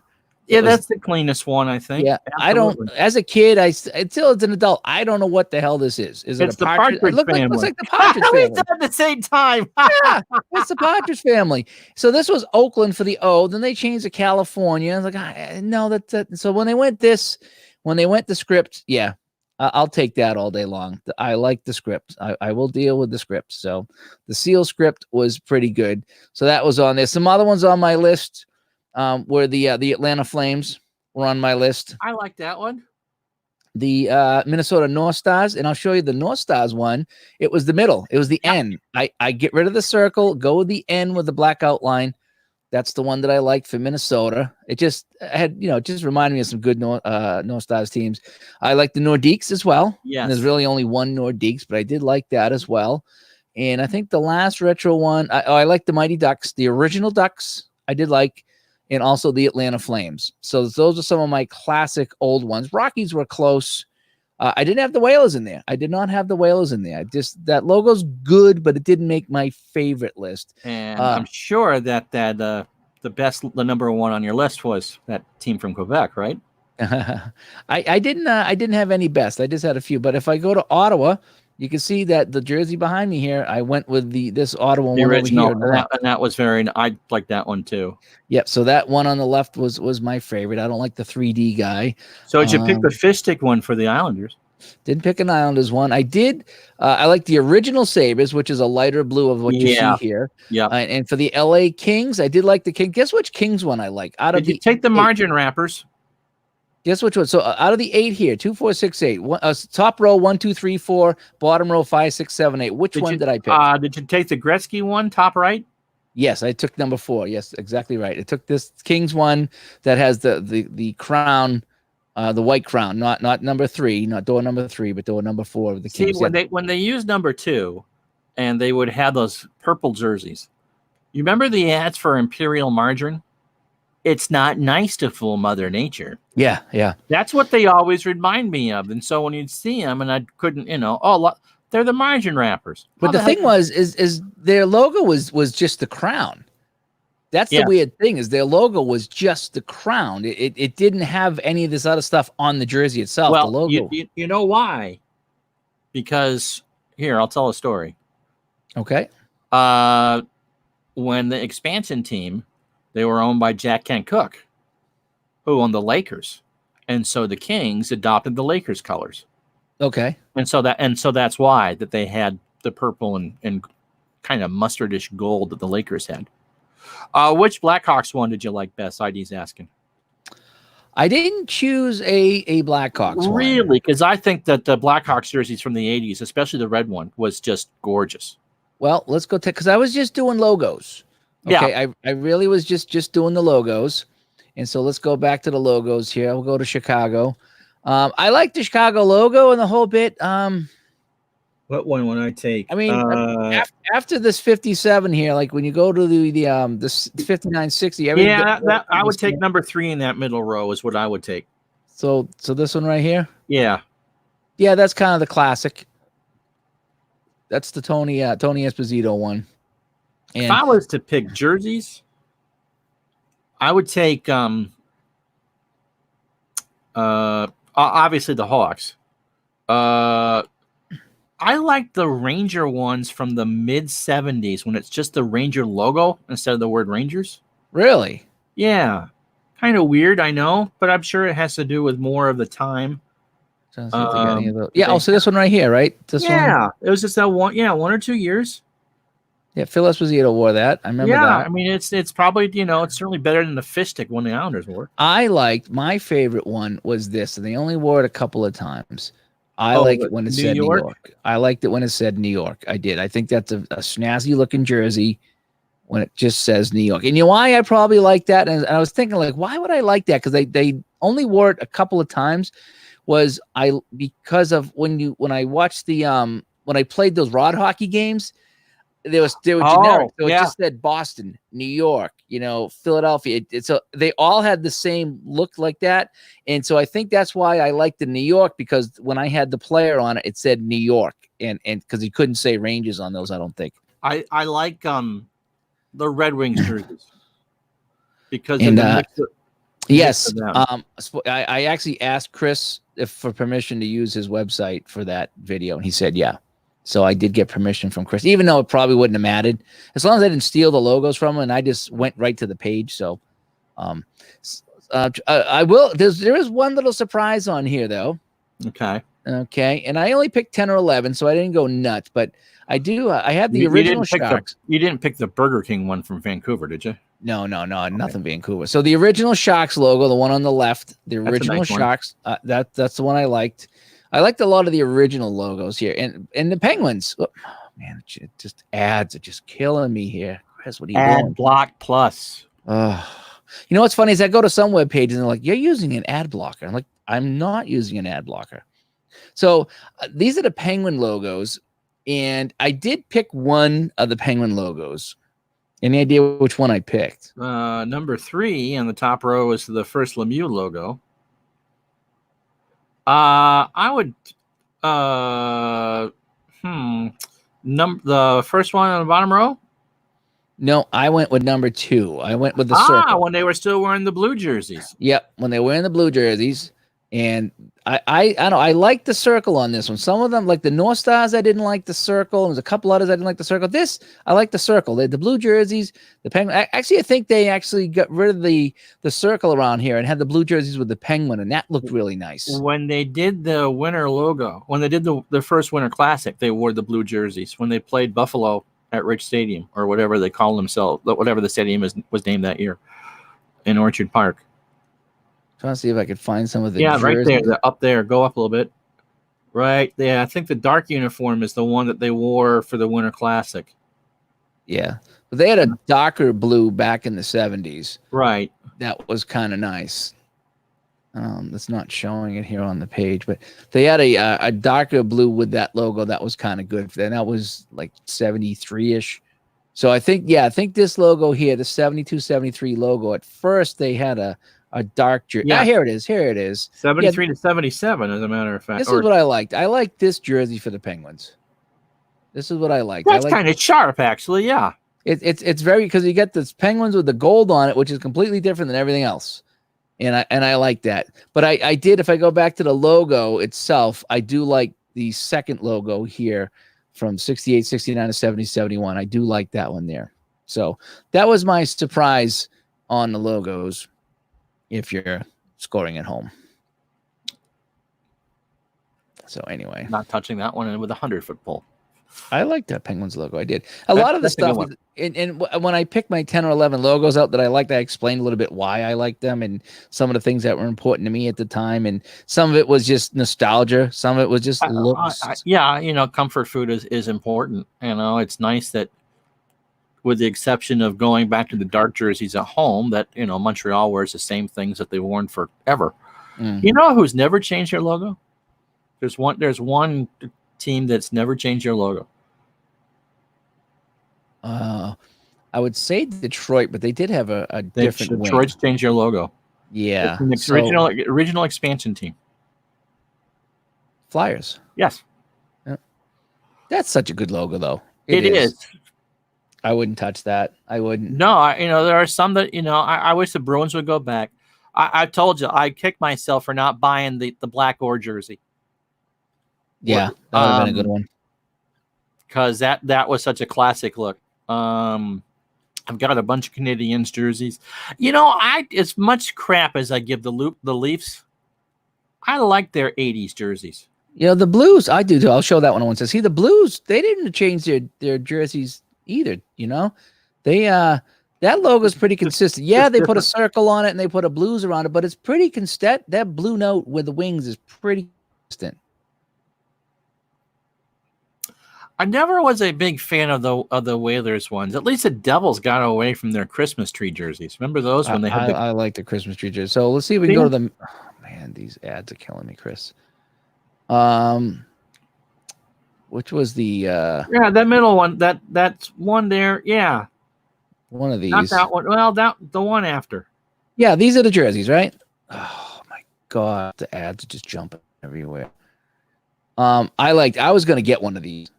yeah, that's the cleanest one, I think. Yeah, Absolutely. as a kid, until it's an adult, I don't know what the hell this is. Is it It's a the partridge? Partridge Looks Family. like the Partridge We Family. said at the same time. Yeah, it's the Partridge Family. So this was Oakland for the O. Then they changed to California. I was like, no, that's it. So when they went the script, yeah, I'll take that all day long. I like the script. I will deal with the script. So the Seal script was pretty good. So that was on there. Some other ones on my list were the Atlanta Flames were on my list. I like that one. The Minnesota North Stars, and I'll show you the North Stars one. It was the middle. It was the N. I get rid of the circle, go with the N with the black outline. That's the one that I liked for Minnesota. It just had, just reminded me of some good North Stars teams. I like the Nordiques as well. Yes. And there's really only one Nordiques, but I did like that as well. And I think the last retro one, I like the Mighty Ducks, the original Ducks. I did like, and also the Atlanta Flames. So those are some of my classic old ones. Rockies were close. I didn't have the Whalers in there. I did not have the Whalers in there. That logo's good, but it didn't make my favorite list. And I'm sure that the number one on your list was that team from Quebec, right? I didn't have any best. I just had a few. But if I go to Ottawa, you can see that the jersey behind me here, I went with this Ottawa The one original, over here. and that was I like that one too. Yep. So that one on the left was my favorite. I don't like the 3D guy. So did you pick the fish stick one for the Islanders? Didn't pick an Islanders one. I did. I like the original Sabres, which is a lighter blue of what you see here. Yeah. And for the LA Kings, I did like the King. Guess which Kings one I like? Did you take the margin wrappers? Guess which one? So out of the 8 here, 2, 4, 6, 8. Top row 1, 2, 3, 4. Bottom row 5, 6, 7, 8. Which one did I pick? Did you take the Gretzky one, top right? Yes, I took number 4. Yes, exactly right. I took this Kings one that has the crown, the white crown, not number 3, not door number 3, but door number 4 of the Kings. See, when they used number 2, and they would have those purple jerseys. You remember the ads for Imperial Margarine? It's not nice to fool Mother Nature. Yeah, yeah. That's what they always remind me of. And so when you'd see them, and I couldn't, they're the margin wrappers. But the thing was, is their logo was just the crown. That's the weird thing, is their logo was just the crown. It didn't have any of this other stuff on the jersey itself. Well, the logo. You know why? Because here, I'll tell a story. Okay. When the expansion team, they were owned by Jack Kent Cooke, who owned the Lakers, and so the Kings adopted the Lakers colors. Okay. And so that's why that they had the purple and kind of mustardish gold that the Lakers had. Which Blackhawks one did you like best? ID's asking. I didn't choose a Blackhawks one. Really? Because I think that the Blackhawks jerseys from the 80s, especially the red one, was just gorgeous. Well, let's go take, because I was just doing logos. Okay, yeah. I really was just doing the logos. And so let's go back to the logos here. We'll go to Chicago. I like the Chicago logo and the whole bit. What one would I take? I mean, after this 57 here, like when you go to the 5960. I would take number 3 in that middle row is what I would take. So this one right here? Yeah. Yeah, that's kind of the classic. That's the Tony Esposito one. And if I was to pick jerseys, I would take obviously the Hawks. I like the Ranger ones from the mid 70s when it's just the Ranger logo instead of the word Rangers. Really? Yeah. Kind of weird, I know, but I'm sure it has to do with more of the time. Yeah. So this one right here, right? This one. It was just that one. Yeah, 1 or 2 years. Yeah, Phil Esposito wore that. I remember Yeah, that. I mean it's probably it's certainly better than the fish stick one the Islanders wore. I liked my favorite one was this, and they only wore it a couple of times. I like it when it New said New York? York. I liked it when it said New York. I did. I think that's a snazzy looking jersey when it just says New York. And you know why I probably like that? And I was thinking, like, why would I like that? Because they only wore it a couple of times. Because of when I watched when I played those rod hockey games, they were generic. So it just said Boston, New York, Philadelphia. So they all had the same look like that. And so I think that's why I liked the New York, because when I had the player on it, it said New York. And because he couldn't say Rangers on those, I don't think. I like the Red Wings jerseys because And yes, I actually asked Chris for permission to use his website for that video, and he said yeah. So I did get permission from Chris, even though it probably wouldn't have mattered, as long as I didn't steal the logos from him, and I just went right to the page. So I will. There is one little surprise on here, though. Okay. And I only picked 10 or 11, so I didn't go nuts, but I do. I have the original Sharks. You didn't pick the Burger King one from Vancouver, did you? No, nothing Vancouver. So the original Sharks logo, the one on the left, the original Sharks, that's the one I liked. I liked a lot of the original logos here, and the Penguins. Oh, man, it just ads are just killing me here. Chris, what are you doing? Adblock Plus. You know what's funny is I go to some web pages and they're like, "You're using an ad blocker." I'm like, "I'm not using an ad blocker." So these are the Penguin logos, and I did pick one of the Penguin logos. Any idea which one I picked? Number 3 on the top row is the first Lemieux logo. I would the first one on the bottom row? No, I went with number 2. I went with the circle. When they were still wearing the blue jerseys. Yep, when they were wearing the blue jerseys. And I don't know, I like the circle on this one. Some of them, like the North Stars, I didn't like the circle. There's a couple others I didn't like the circle. This, I like the circle. They had the blue jerseys, the Penguin. Actually, I think they actually got rid of the circle around here and had the blue jerseys with the Penguin, and that looked really nice. When they did the winter logo, when they did the first Winter Classic, they wore the blue jerseys. When they played Buffalo at Rich Stadium, or whatever they call themselves, whatever the stadium was named that year, in Orchard Park. Trying to see if I could find some of the jerseys. Right there, up there. Go up a little bit. Right there. I think the dark uniform is the one that they wore for the Winter Classic. Yeah, but they had a darker blue back in the 70s. Right. That was kind of nice. That's not showing it here on the page, but they had a darker blue with that logo. That was kind of good for them. That was like 73-ish. So I think this logo here, the 72-73 logo, at first they had a dark jersey. Yeah, here it is. 73 to 77, as a matter of fact. This is what I liked. I liked this jersey for the Penguins. This is what I liked. That's kind of sharp, actually. Yeah. It's very, because you get this Penguins with the gold on it, which is completely different than everything else. And I like that. But I did, if I go back to the logo itself, I do like the second logo here from 68, 69 to 70, 71. I do like that one there. So that was my surprise on the logos if you're scoring at home. So anyway. Not touching that one with a 100-foot pole. I like that Penguins logo. I did. A lot of the stuff, and when I picked my 10 or 11 logos out that I liked, I explained a little bit why I liked them and some of the things that were important to me at the time. And some of it was just nostalgia. Some of it was just looks. Comfort food is important. It's nice that, with the exception of going back to the dark jerseys at home, that, Montreal wears the same things that they've worn forever. Mm-hmm. You know who's never changed their logo? There's one team that's never changed their logo. I would say Detroit, but they did have a different Detroit's changed their logo. Yeah. It's an original expansion team. Flyers. Yes. Yeah. That's such a good logo, though. It is. I wouldn't touch that. I wouldn't. No, there are some that, I wish the Bruins would go back. I told you, I kicked myself for not buying the black or jersey. Yeah, that would have been a good one. Because that was such a classic look. I've got a bunch of Canadiens jerseys. As much crap as I give the Leafs, I like their 80s jerseys. The Blues, I do too. I'll show that one once. See, the Blues, they didn't change their jerseys either. They that logo is pretty consistent. Yeah, they put a circle on it and they put a blues around it, but it's pretty consistent. That blue note with the wings is pretty consistent. I never was a big fan of the Whalers ones. At least the Devils got away from their Christmas tree jerseys. Remember those when they had I like the Christmas tree jersey. So let's see if we can go to the. Oh, man, these ads are killing me, Chris. Which was the yeah, that middle one. That's one there. Yeah, one of these. not that one. Well, the one after. Yeah, these are the jerseys, right? Oh my god, the ads are just jumping everywhere. I was gonna get one of these.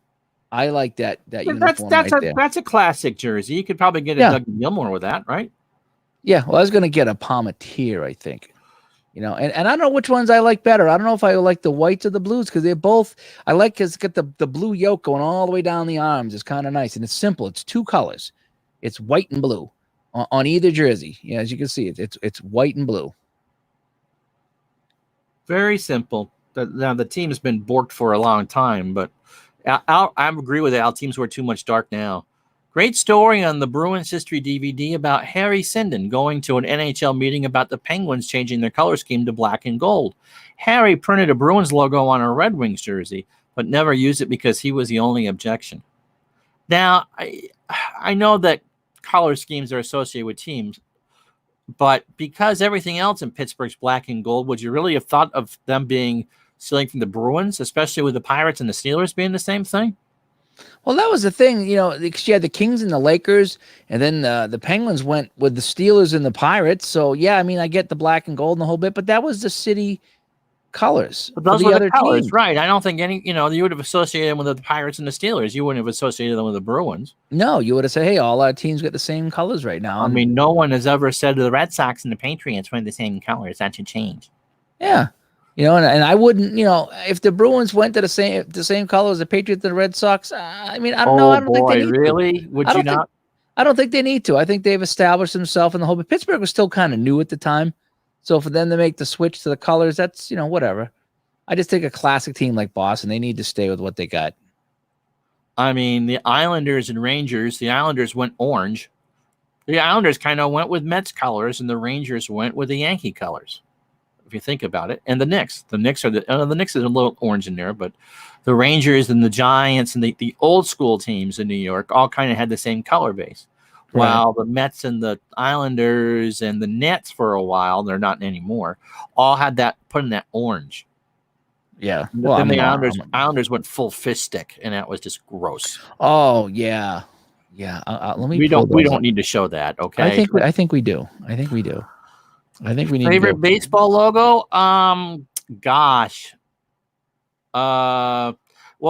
I like that uniform right there. That's a classic jersey. You could probably get a Doug Gilmore with that, right? Yeah, well, I was gonna get a Palmatier, I think. And I don't know which ones I like better. I don't know if I like the whites or the blues because they're both. I like because it's got the blue yoke going all the way down the arms. It's kind of nice and it's simple. It's two colors. It's white and blue on either jersey. Yeah, as you can see, it's white and blue. Very simple. Now the team's been borked for a long time, but I agree with Al. Teams wear too much dark now. Great story on the Bruins history DVD about Harry Sinden going to an NHL meeting about the Penguins changing their color scheme to black and gold. Harry printed a Bruins logo on a Red Wings jersey, but never used it because he was the only objection. Now, I know that color schemes are associated with teams, but because everything else in Pittsburgh's black and gold, would you really have thought of them being stealing from the Bruins, especially with the Pirates and the Steelers being the same thing? Well, that was the thing, because you had the Kings and the Lakers, and then the Penguins went with the Steelers and the Pirates. So, yeah, I mean, I get the black and gold and the whole bit, but that was the city colors. But those were the colors, teams. Right? I don't think you would have associated them with the Pirates and the Steelers. You wouldn't have associated them with the Bruins. No, you would have said, hey, all our teams get the same colors right now. I mean, no one has ever said to the Red Sox and the Patriots wear the same colors. That should change. Yeah. And I wouldn't, if the Bruins went to the same color as the Patriots and the Red Sox, I mean, I don't know. I don't think they need really? To. Would you not? I don't think they need to. I think they've established themselves in the whole. But Pittsburgh was still kind of new at the time, so for them to make the switch to the colors, that's whatever. I just think a classic team like Boston, they need to stay with what they got. I mean, the Islanders and Rangers. The Islanders went orange. The Islanders kind of went with Mets colors, and the Rangers went with the Yankee colors. If you think about it, and the Knicks are the Knicks is a little orange in there, but the Rangers and the Giants and the old school teams in New York all kind of had the same color base, right. While the Mets and the Islanders and the Nets for a while, they're not anymore, all had that put in that orange. Yeah, well, then the Islanders went full fist stick, and that was just gross. Oh yeah. Let me. We don't need to show that. Okay. I think we do. I think we need favorite baseball logo. Gosh. Well,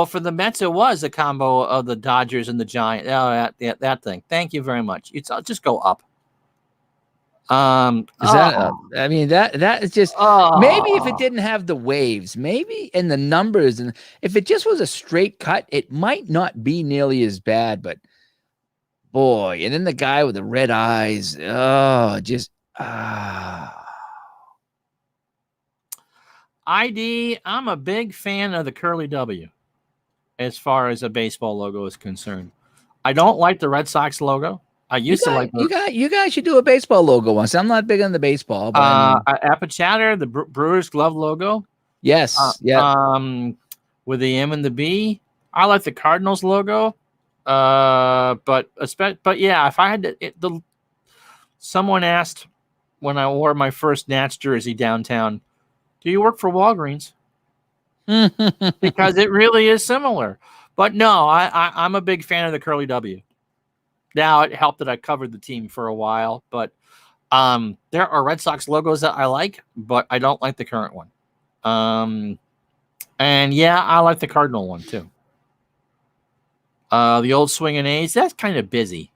for the Mets, it was a combo of the Dodgers and the Giants. Oh, that thing. Thank you very much. I'll just go up. I mean, that is just maybe if it didn't have the waves, maybe and the numbers, and if it just was a straight cut, it might not be nearly as bad. But boy, and then the guy with the red eyes. Oh, just. I'm a big fan of the curly W as far as a baseball logo is concerned. I don't like the Red Sox logo. I used to like you guys should do a baseball logo once. I'm not big on the baseball, but Appichatter, the Brewers glove logo. Yes, with the M and the B. I like the Cardinals logo. But yeah, if I had to, someone asked when I wore my first Nats jersey downtown, do you work for Walgreens? Because it really is similar. But no, I'm a big fan of the curly W. Now, it helped that I covered the team for a while, but there are Red Sox logos that I like, but I don't like the current one. And yeah, I like the Cardinal one too. The old swinging A's, that's kind of busy.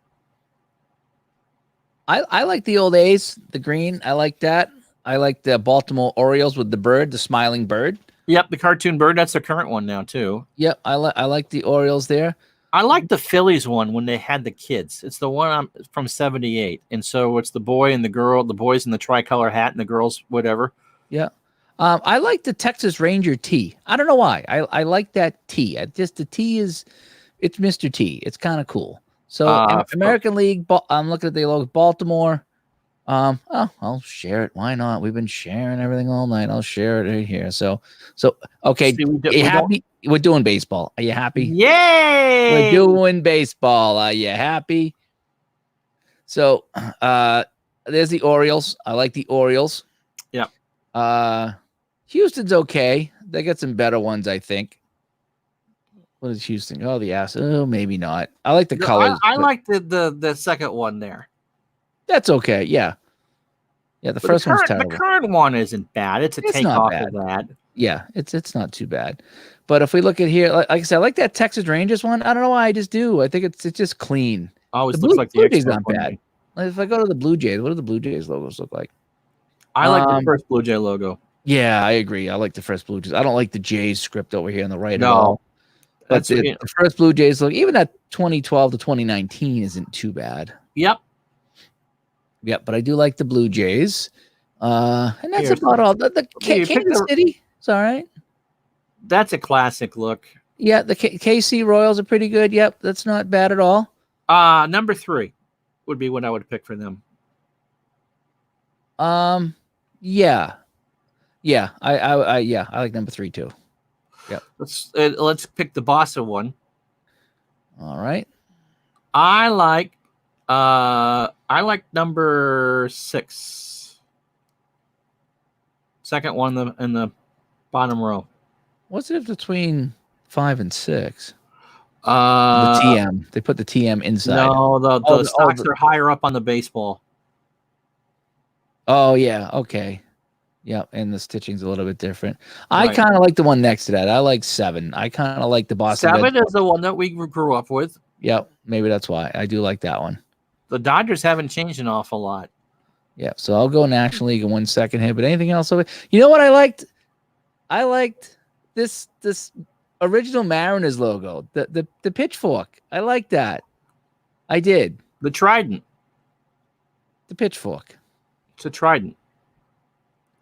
I like the old A's, the green. I like that. I like the Baltimore Orioles with the bird, the smiling bird. Yep, the cartoon bird. That's the current one now too. Yep, I like the Orioles there. I like the Phillies one when they had the kids. It's the one from '78, and so it's the boy and the girl, the boys in the tricolor hat, and the girls whatever. Yeah, I like the Texas Ranger T. I don't know why. I like that T. The T it's Mr. T. It's kind of cool. So American League, I'm looking at the logo, Baltimore. Oh, I'll share it. Why not? We've been sharing everything all night. I'll share it right here. So okay. See, Are you happy? We're doing baseball. Are you happy? Yay! We're doing baseball. Are you happy? So there's the Orioles. I like the Orioles. Yeah. Houston's okay. They got some better ones, I think. What is Houston? Oh, the ass. Oh, maybe not. I like the colors. I like the second one there. That's okay. Yeah. Yeah, the first one's terrible. The current one isn't bad. It's a takeoff of that. Yeah, it's not too bad. But if we look at here, like I said, I like that Texas Rangers one. I don't know why, I just do. I think it's just clean. Always looks like the Blue Jays aren't bad. Like if I go to the Blue Jays, what do the Blue Jays logos look like? I like the first Blue Jay logo. Yeah, I agree. I like the first Blue Jays. I don't like the Jays script over here on the right at all. But the first Blue Jays look, even that 2012 to 2019 isn't too bad. Yep. Yep, but I do like the Blue Jays. And that's about all. The Kansas City, it's all right. That's a classic look. Yeah, the KC Royals are pretty good. Yep, that's not bad at all. Number 3 would be what I would pick for them. Yeah. I like number 3 too. Yep. Let's pick the Boston one. All right. I like number 6. Second one in the bottom row. What's it between 5 and 6? The The TM. They put the TM inside. No, the stocks are higher up on the baseball. Oh yeah. Okay. Yep, and the stitching's a little bit different. I kind of like the one next to that. I like 7. I kind of like the Boston. 7 is the one that we grew up with. Yep, maybe that's why. I do like that one. The Dodgers haven't changed an awful lot. Yeah, so I'll go National League in 1 second here. But anything else? You know what I liked? I liked this original Mariners logo, the pitchfork. I like that. I did. The trident. The pitchfork. It's a trident.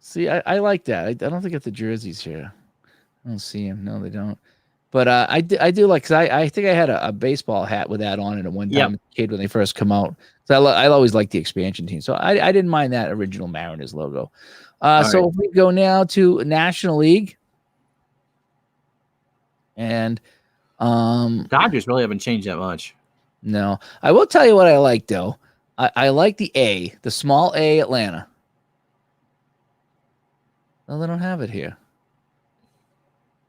See, I like that. I don't think it's the jerseys here. I don't see them. No, they don't. But I do like, because I think I had a baseball hat with that on it at one time as a kid when they first come out. So I always liked the expansion team. So I didn't mind that original Mariners logo. So if we go now to National League. And Dodgers really haven't changed that much. No. I will tell you what I like, though. I like the small A Atlanta. No, they don't have it here.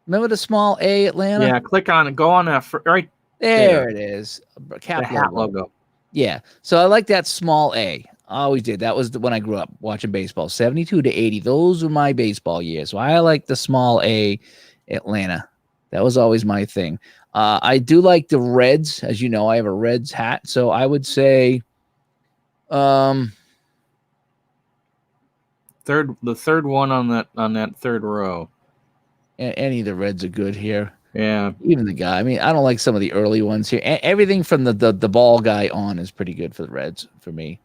Remember the small A Atlanta? Yeah, click on it. Go on that right there. It is. The hat logo. Yeah. So I like that small A. I always did. That was when I grew up watching baseball. 72 to 80. Those were my baseball years. So I like the small A Atlanta. That was always my thing. I do like the Reds. As you know, I have a Reds hat. So I would say the third one on that third row. Any of the Reds are good here. Yeah. Even the guy. I mean, I don't like some of the early ones here. Everything from the ball guy on is pretty good for the Reds for me.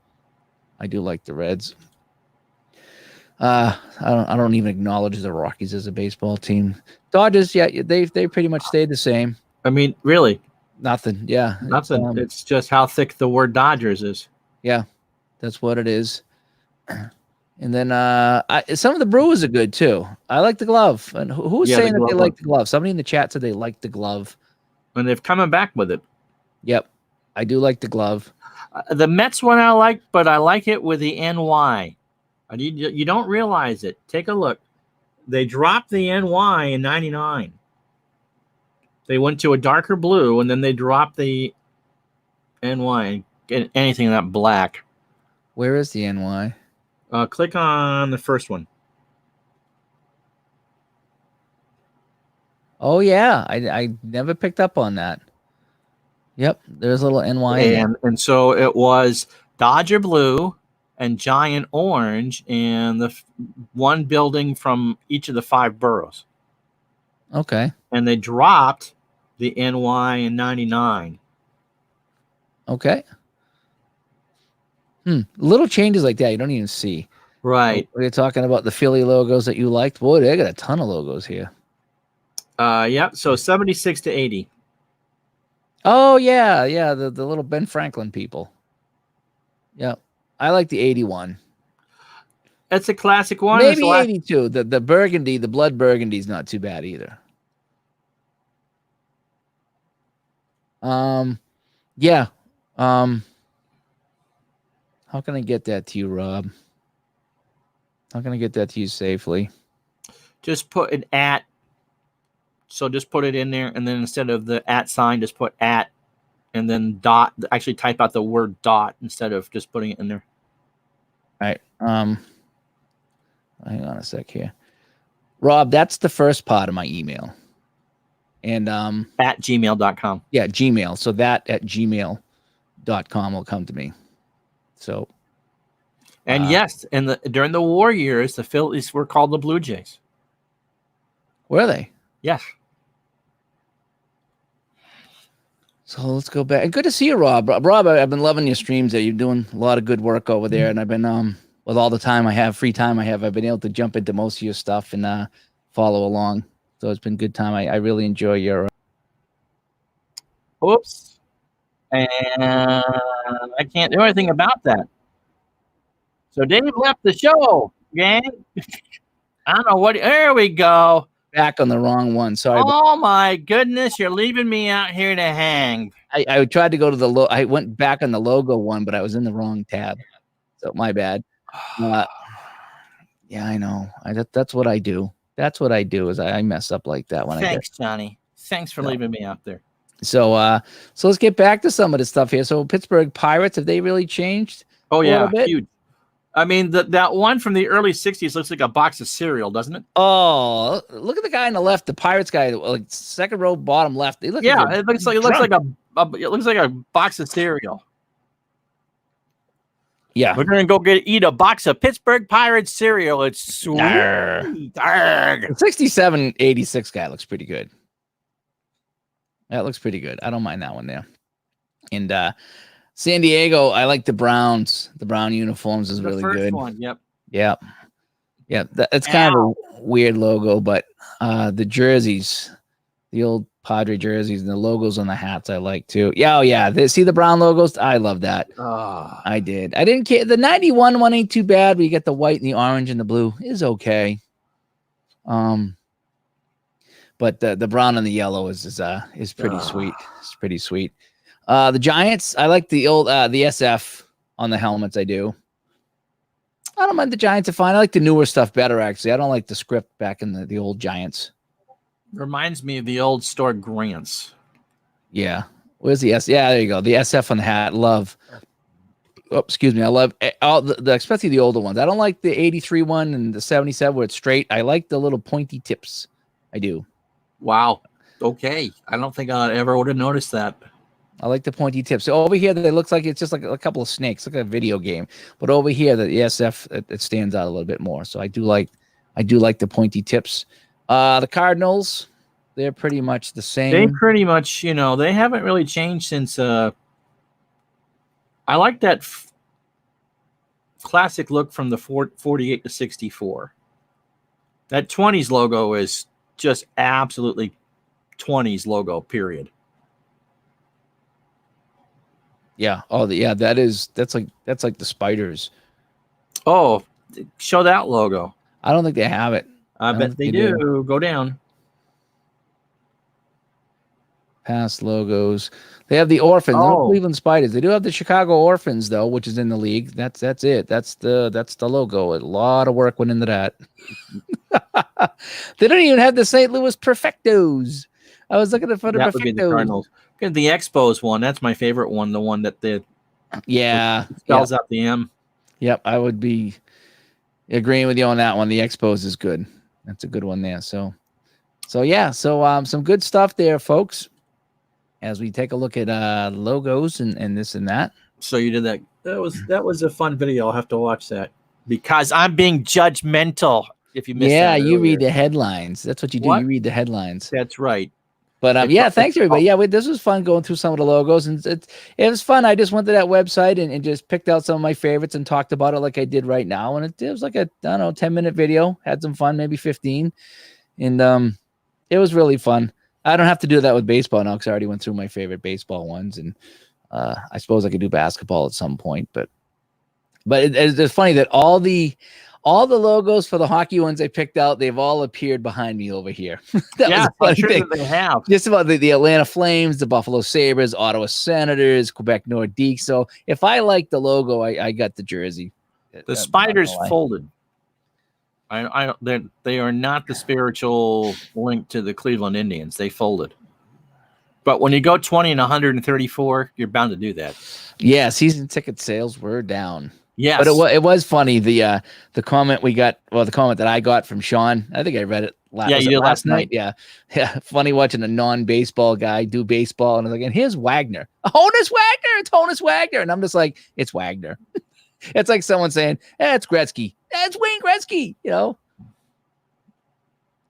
I do like the Reds. I don't even acknowledge the Rockies as a baseball team. Dodgers, yeah, they pretty much stayed the same. I mean, really? Nothing. Yeah. Nothing. It's just how thick the word Dodgers is. Yeah. That's what it is. And then some of the Brewers are good too. I like the glove. And who was saying that they like the glove? Somebody in the chat said they like the glove. And they've coming back with it. Yep. I do like the glove. The Mets one I like, but I like it with the NY. You don't realize it. Take a look. They dropped the NY in 99. They went to a darker blue, and then they dropped the NY. Get anything in that black. Where is the NY? Click on the first one. Oh, yeah. I never picked up on that. Yep. There's a little NY. And so it was Dodger blue and Giant orange and the one building from each of the 5 boroughs. Okay. And they dropped the NY in 99. Okay. Little changes like that you don't even see. Right. We're talking about the Philly logos that you liked. Boy, they got a ton of logos here. Yep. So 76 to 80. Oh yeah, yeah, the little Ben Franklin people. Yeah, I like the 81. It's a classic one. It's the Maybe last 82. The burgundy, the blood burgundy is not too bad either. Yeah. Um, how can I get that to you, Rob? How can I get that to you safely? just put an at. So just put it in there, and then instead of the at sign, just put at, and then dot. Actually, type out the word dot instead of just putting it in there. All right. Hang on a sec here. Rob, that's the first part of my email. And At gmail.com. yeah, Gmail. So that at gmail.com will come to me. So And yes, during the war years, the Phillies were called the Blue Jays. where are they? Yes. So let's go back. Good to see you, Rob. Rob, I've been loving your streams there. You're doing a lot of good work over there. And I've been with all the time I have, free time I have, I've been able to jump into most of your stuff and follow along. So it's been good time. I really enjoy your Oops. And I can't do anything about that. So Dave left the show, gang. I don't know what. There we go. back on the wrong one. Sorry. Oh my goodness, you're leaving me out here to hang. I tried to go to the I went back on the logo one, but I was in the wrong tab. So my bad. Yeah, I know. That's what I do. That's what I do is I mess up like that when Thanks, Johnny. Thanks for leaving me out there. So let's get back to some of the stuff here. So Pittsburgh Pirates, have they really changed? Oh yeah, little bit? huge. I mean, that one from the early '60s looks like a box of cereal, doesn't it? Oh, look at the guy on the left, the Pirates guy, like second row, bottom left. They look Yeah, like it looks like a box of cereal. yeah. We're gonna go eat a box of Pittsburgh Pirates cereal. It's sweet. The 67, 86 guy looks pretty good. That looks pretty good. I don't mind that one there. And San Diego, I like the Browns. The brown uniforms is The really first good. one, yep. Yeah. Yeah. It's kind of a weird logo, but the jerseys, the old Padre jerseys and the logos on the hats I like too. Yeah, oh yeah. See the brown logos? I love that. I did. I didn't care. The 91 one ain't too bad. We get the white and the orange and the blue is okay. But the brown and the yellow is pretty sweet. It's pretty sweet. The Giants, I like the old the SF on the helmets. I do. I don't mind the Giants are fine. I like the newer stuff better actually. I don't like the script back in the old Giants. Reminds me of the old store Grants. Yeah. Where's the S? Yeah, there you go. The SF on the hat. Love. Oh, excuse me. I love all the especially the older ones. I don't like the 83 one and the 77 where it's straight. I like the little pointy tips. I do. Wow. Okay. I don't think I ever would have noticed that. I like the pointy tips. So over here, it looks like it's just like a couple of snakes, like a video game. But over here, the SF it stands out a little bit more. So I do like the pointy tips. The Cardinals, they're pretty much the same. They pretty much, they haven't really changed since. I like that classic look from the 48 to 64. That 20s logo is just absolutely 20s logo, period. Yeah. Oh, that's like the spiders. Oh, show that logo. I don't think they have it. I bet they do. Go down. Past logos. They have the Orphans. No Cleveland Spiders. They do have the Chicago Orphans though, which is in the league. That's it. That's the logo. A lot of work went into that. They don't even have the St. Louis Perfectos. I was looking for the That would be the Perfectos. Cardinals. Look at the Expos one. That's my favorite one. The one that spells out the M. Yep, I would be agreeing with you on that one. The Expos is good. That's a good one there. So yeah. So some good stuff there, folks. As we take a look at logos and this and that. So you did that. That was a fun video. I'll have to watch that because I'm being judgmental. If you missed that you read the headlines. That's what you do. What? You read the headlines. That's right. But thanks everybody. Yeah, this was fun going through some of the logos, and it was fun. I just went to that website and just picked out some of my favorites and talked about it like I did right now. And it was like a 10-minute video. Had some fun, maybe 15, and it was really fun. I don't have to do that with baseball now because I already went through my favorite baseball ones, and I suppose I could do basketball at some point. But it's funny that all the logos for the hockey ones I picked out, they've all appeared behind me over here. That was a I'm funny sure thing. that they have. Just about the Atlanta Flames, the Buffalo Sabres, Ottawa Senators, Quebec Nordiques. So if I like the logo, I got the jersey. The Spiders folded. They are not the spiritual link to the Cleveland Indians. They folded. But when you go 20 and 134, you're bound to do that. Yeah, season ticket sales were down. Yes. But it was funny, the comment we got, well, the comment that I got from Sean, I think I read it last night. Yeah. Funny watching a non-baseball guy do baseball, and I was like, and here's Wagner. Honus Wagner, it's Honus Wagner. And I'm just like, it's Wagner. It's like someone saying, it's Gretzky. It's Wayne Gretzky, you know?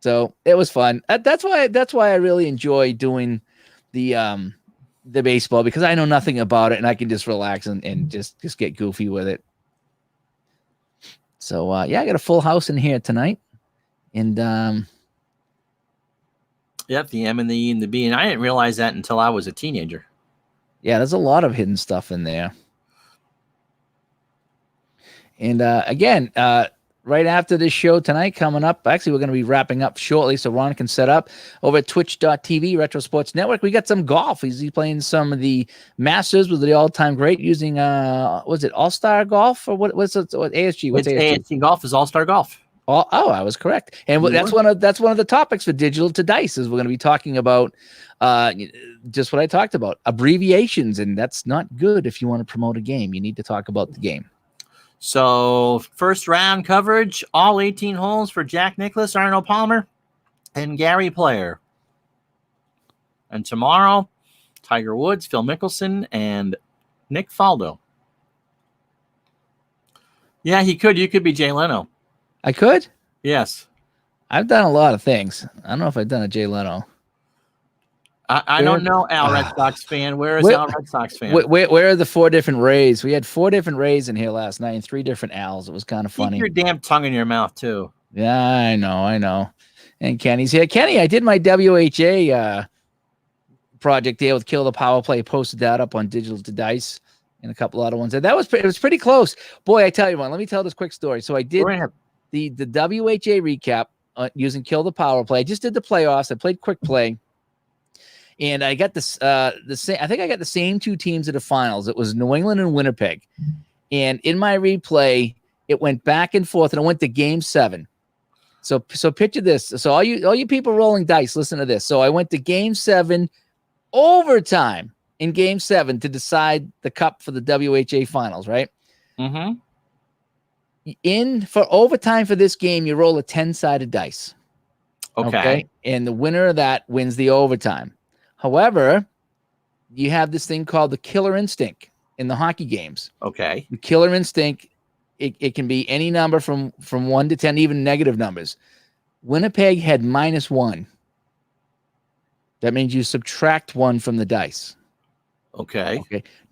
So it was fun. That's why I really enjoy doing the baseball, because I know nothing about it and I can just relax and just get goofy with it. So I got a full house in here tonight. And yep, the M and the E and the B. And I didn't realize that until I was a teenager. Yeah, there's a lot of hidden stuff in there. And again, right after this show tonight coming up, actually, we're going to be wrapping up shortly so Ron can set up over at twitch.tv, Retro Sports Network. We got some golf. He's playing some of the Masters with the all-time great using, was it All-Star Golf or what's ASG? What's ASG? ASG Golf is All-Star Golf. Oh, I was correct. And that's one of the topics for Digital to Dice is we're going to be talking about just what I talked about, abbreviations, and that's not good if you want to promote a game. You need to talk about the game. So first round coverage, all 18 holes for Jack Nicklaus, Arnold Palmer, and Gary Player. And tomorrow, Tiger Woods, Phil Mickelson, and Nick Faldo. Yeah, you could be Jay Leno. I could? Yes. I've done a lot of things. I don't know if I've done a Jay Leno. I don't know, Al Red Sox fan. Where is Al Red Sox fan? Where are the 4 different Rays? We had 4 different Rays in here last night and 3 different Als. It was kind of funny. Keep your damn tongue in your mouth, too. Yeah, I know. And Kenny's here. Kenny, I did my WHA project there with Kill the Power Play. Posted that up on Digital to Dice and a couple other ones. And it was pretty close. Boy, I tell you what, let me tell this quick story. So I did the WHA recap using Kill the Power Play. I just did the playoffs. I played quick play. And I got this I think I got the same 2 teams at the finals. It was New England and Winnipeg. And in my replay, it went back and forth, and it went to game 7. So picture this. So all you people rolling dice, listen to this. So I went to game 7, overtime in game 7 to decide the cup for the WHA finals, right? Mm-hmm. For overtime for this game, you roll a 10-sided dice. Okay. And the winner of that wins the overtime. However, you have this thing called the killer instinct in the hockey games. Okay. The killer instinct, it can be any number from 1 to 10, even negative numbers. Winnipeg had -1. That means you subtract 1 from the dice. Okay.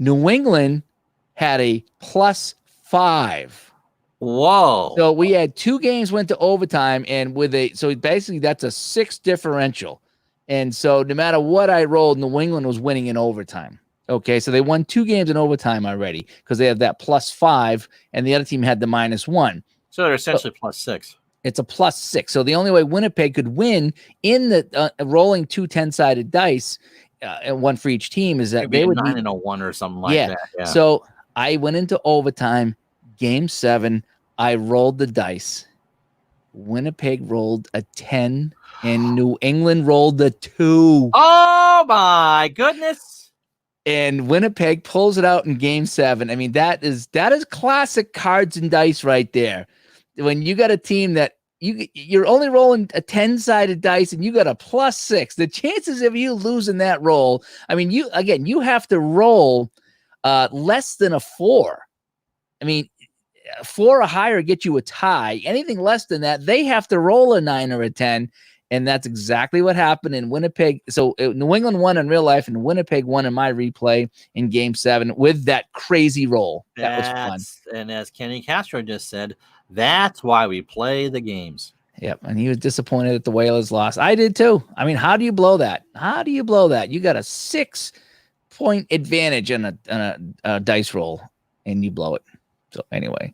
New England had a +5. Whoa. So we had 2 games went to overtime, and so basically that's a 6 differential. And so no matter what I rolled, New England was winning in overtime. Okay, so they won 2 games in overtime already because they have that +5, and the other team had the -1. So they're essentially +6. It's a +6. So the only way Winnipeg could win in the rolling 2 10-sided dice, and 1 for each team, is that they would 9 and a 1 or something like that. Yeah. So I went into overtime, game 7. I rolled the dice. Winnipeg rolled a 10. And New England rolled the 2. Oh my goodness! And Winnipeg pulls it out in game 7. I mean, that is classic cards and dice right there. When you got a team that you're only rolling a 10-sided dice and you got a +6, the chances of you losing that roll, I mean, you have to roll less than a 4. I mean, 4 or higher get you a tie. Anything less than that, they have to roll a 9 or a 10. And that's exactly what happened in Winnipeg. So New England won in real life, and Winnipeg won in my replay in game 7 with that crazy roll. That was fun. And as Kenny Castro just said, that's why we play the games. Yep, and he was disappointed that the Whalers lost. I did too. I mean, how do you blow that? How do you blow that? You got a 6-point advantage in a dice roll, and you blow it. So anyway,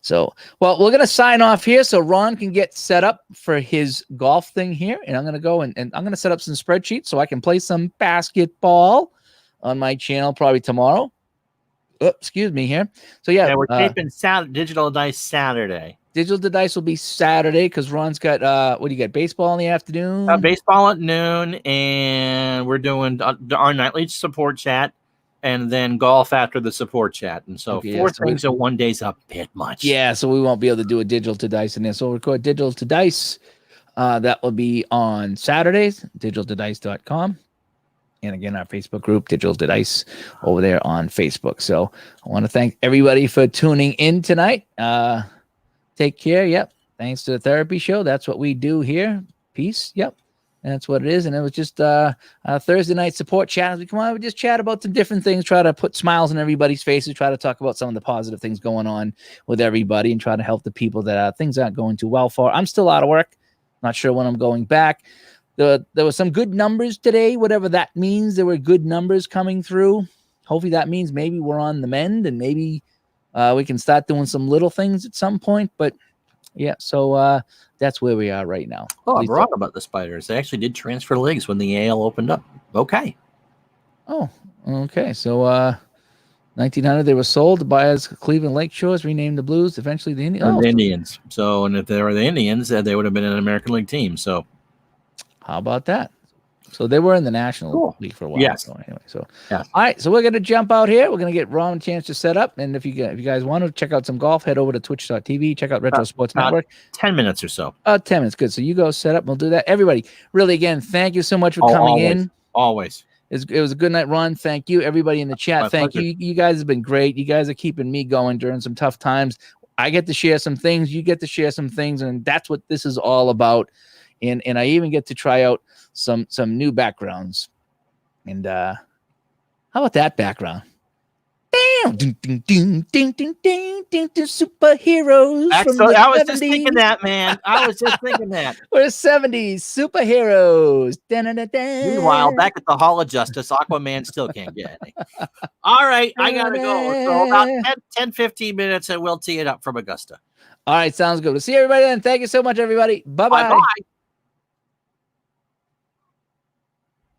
well, we're gonna sign off here so Ron can get set up for his golf thing here, and I'm gonna go and I'm gonna set up some spreadsheets so I can play some basketball on my channel probably tomorrow. Oh, excuse me here. So yeah, we're taping Digital Dice Saturday. Digital Dice will be Saturday because Ron's got what do you got? Baseball in the afternoon. Baseball at noon, and we're doing our nightly support chat, and then golf after the support chat. And so four things in one day's a bit much. Yeah, so we won't be able to do a Digital to Dice in there. So we'll record Digital to Dice. That will be on Saturdays, digitaltodice.com. And again, our Facebook group, Digital to Dice, over there on Facebook. So I want to thank everybody for tuning in tonight. Take care. Yep. Thanks to the therapy show. That's what we do here. Peace. Yep. And that's what it is. And it was just a Thursday night support chat. As we come on, we just chat about some different things, try to put smiles on everybody's faces, try to talk about some of the positive things going on with everybody, and try to help the people that things aren't going too well for. I'm still out of work. Not sure when I'm going back. There were some good numbers today, whatever that means. There were good numbers coming through. Hopefully that means maybe we're on the mend, and maybe we can start doing some little things at some point. But yeah, so that's where we are right now. Oh, I'm wrong about the Spiders. They actually did transfer leagues when the AL opened up. Okay. Oh, okay. So 1900, they were sold by as Cleveland Lake Shores, renamed the Blues, eventually the Indians. The Indians. So, and if they were the Indians, they would have been an American League team. So, how about that? So they were in the National League for a while. Yes. So anyway, all right. So we're gonna jump out here. We're gonna get Ron a chance to set up, and if you guys want to check out some golf, head over to Twitch.tv. Check out Retro Sports Network. 10 minutes or so. 10 minutes, good. So you go set up. We'll do that. Everybody, really, again, thank you so much for coming in. Always. It was a good night, Ron. Thank you, everybody in the chat. My Thank pleasure. you. You guys have been great. You guys are keeping me going during some tough times. I get to share some things. You get to share some things, and that's what this is all about. And I even get to try out some new backgrounds. And how about that background? Bam! Ding, ding, ding, ding, ding, ding, ding, ding, superheroes. Excellent. I was just thinking that, man. I was just thinking that. We're 70s superheroes. Da-da-da-da. Meanwhile, back at the Hall of Justice, Aquaman still can't get any. All right, I got to go. So about 10, 15 minutes, and we'll tee it up from Augusta. All right, sounds good. We'll see everybody then. Thank you so much, everybody. Bye-bye. Bye-bye.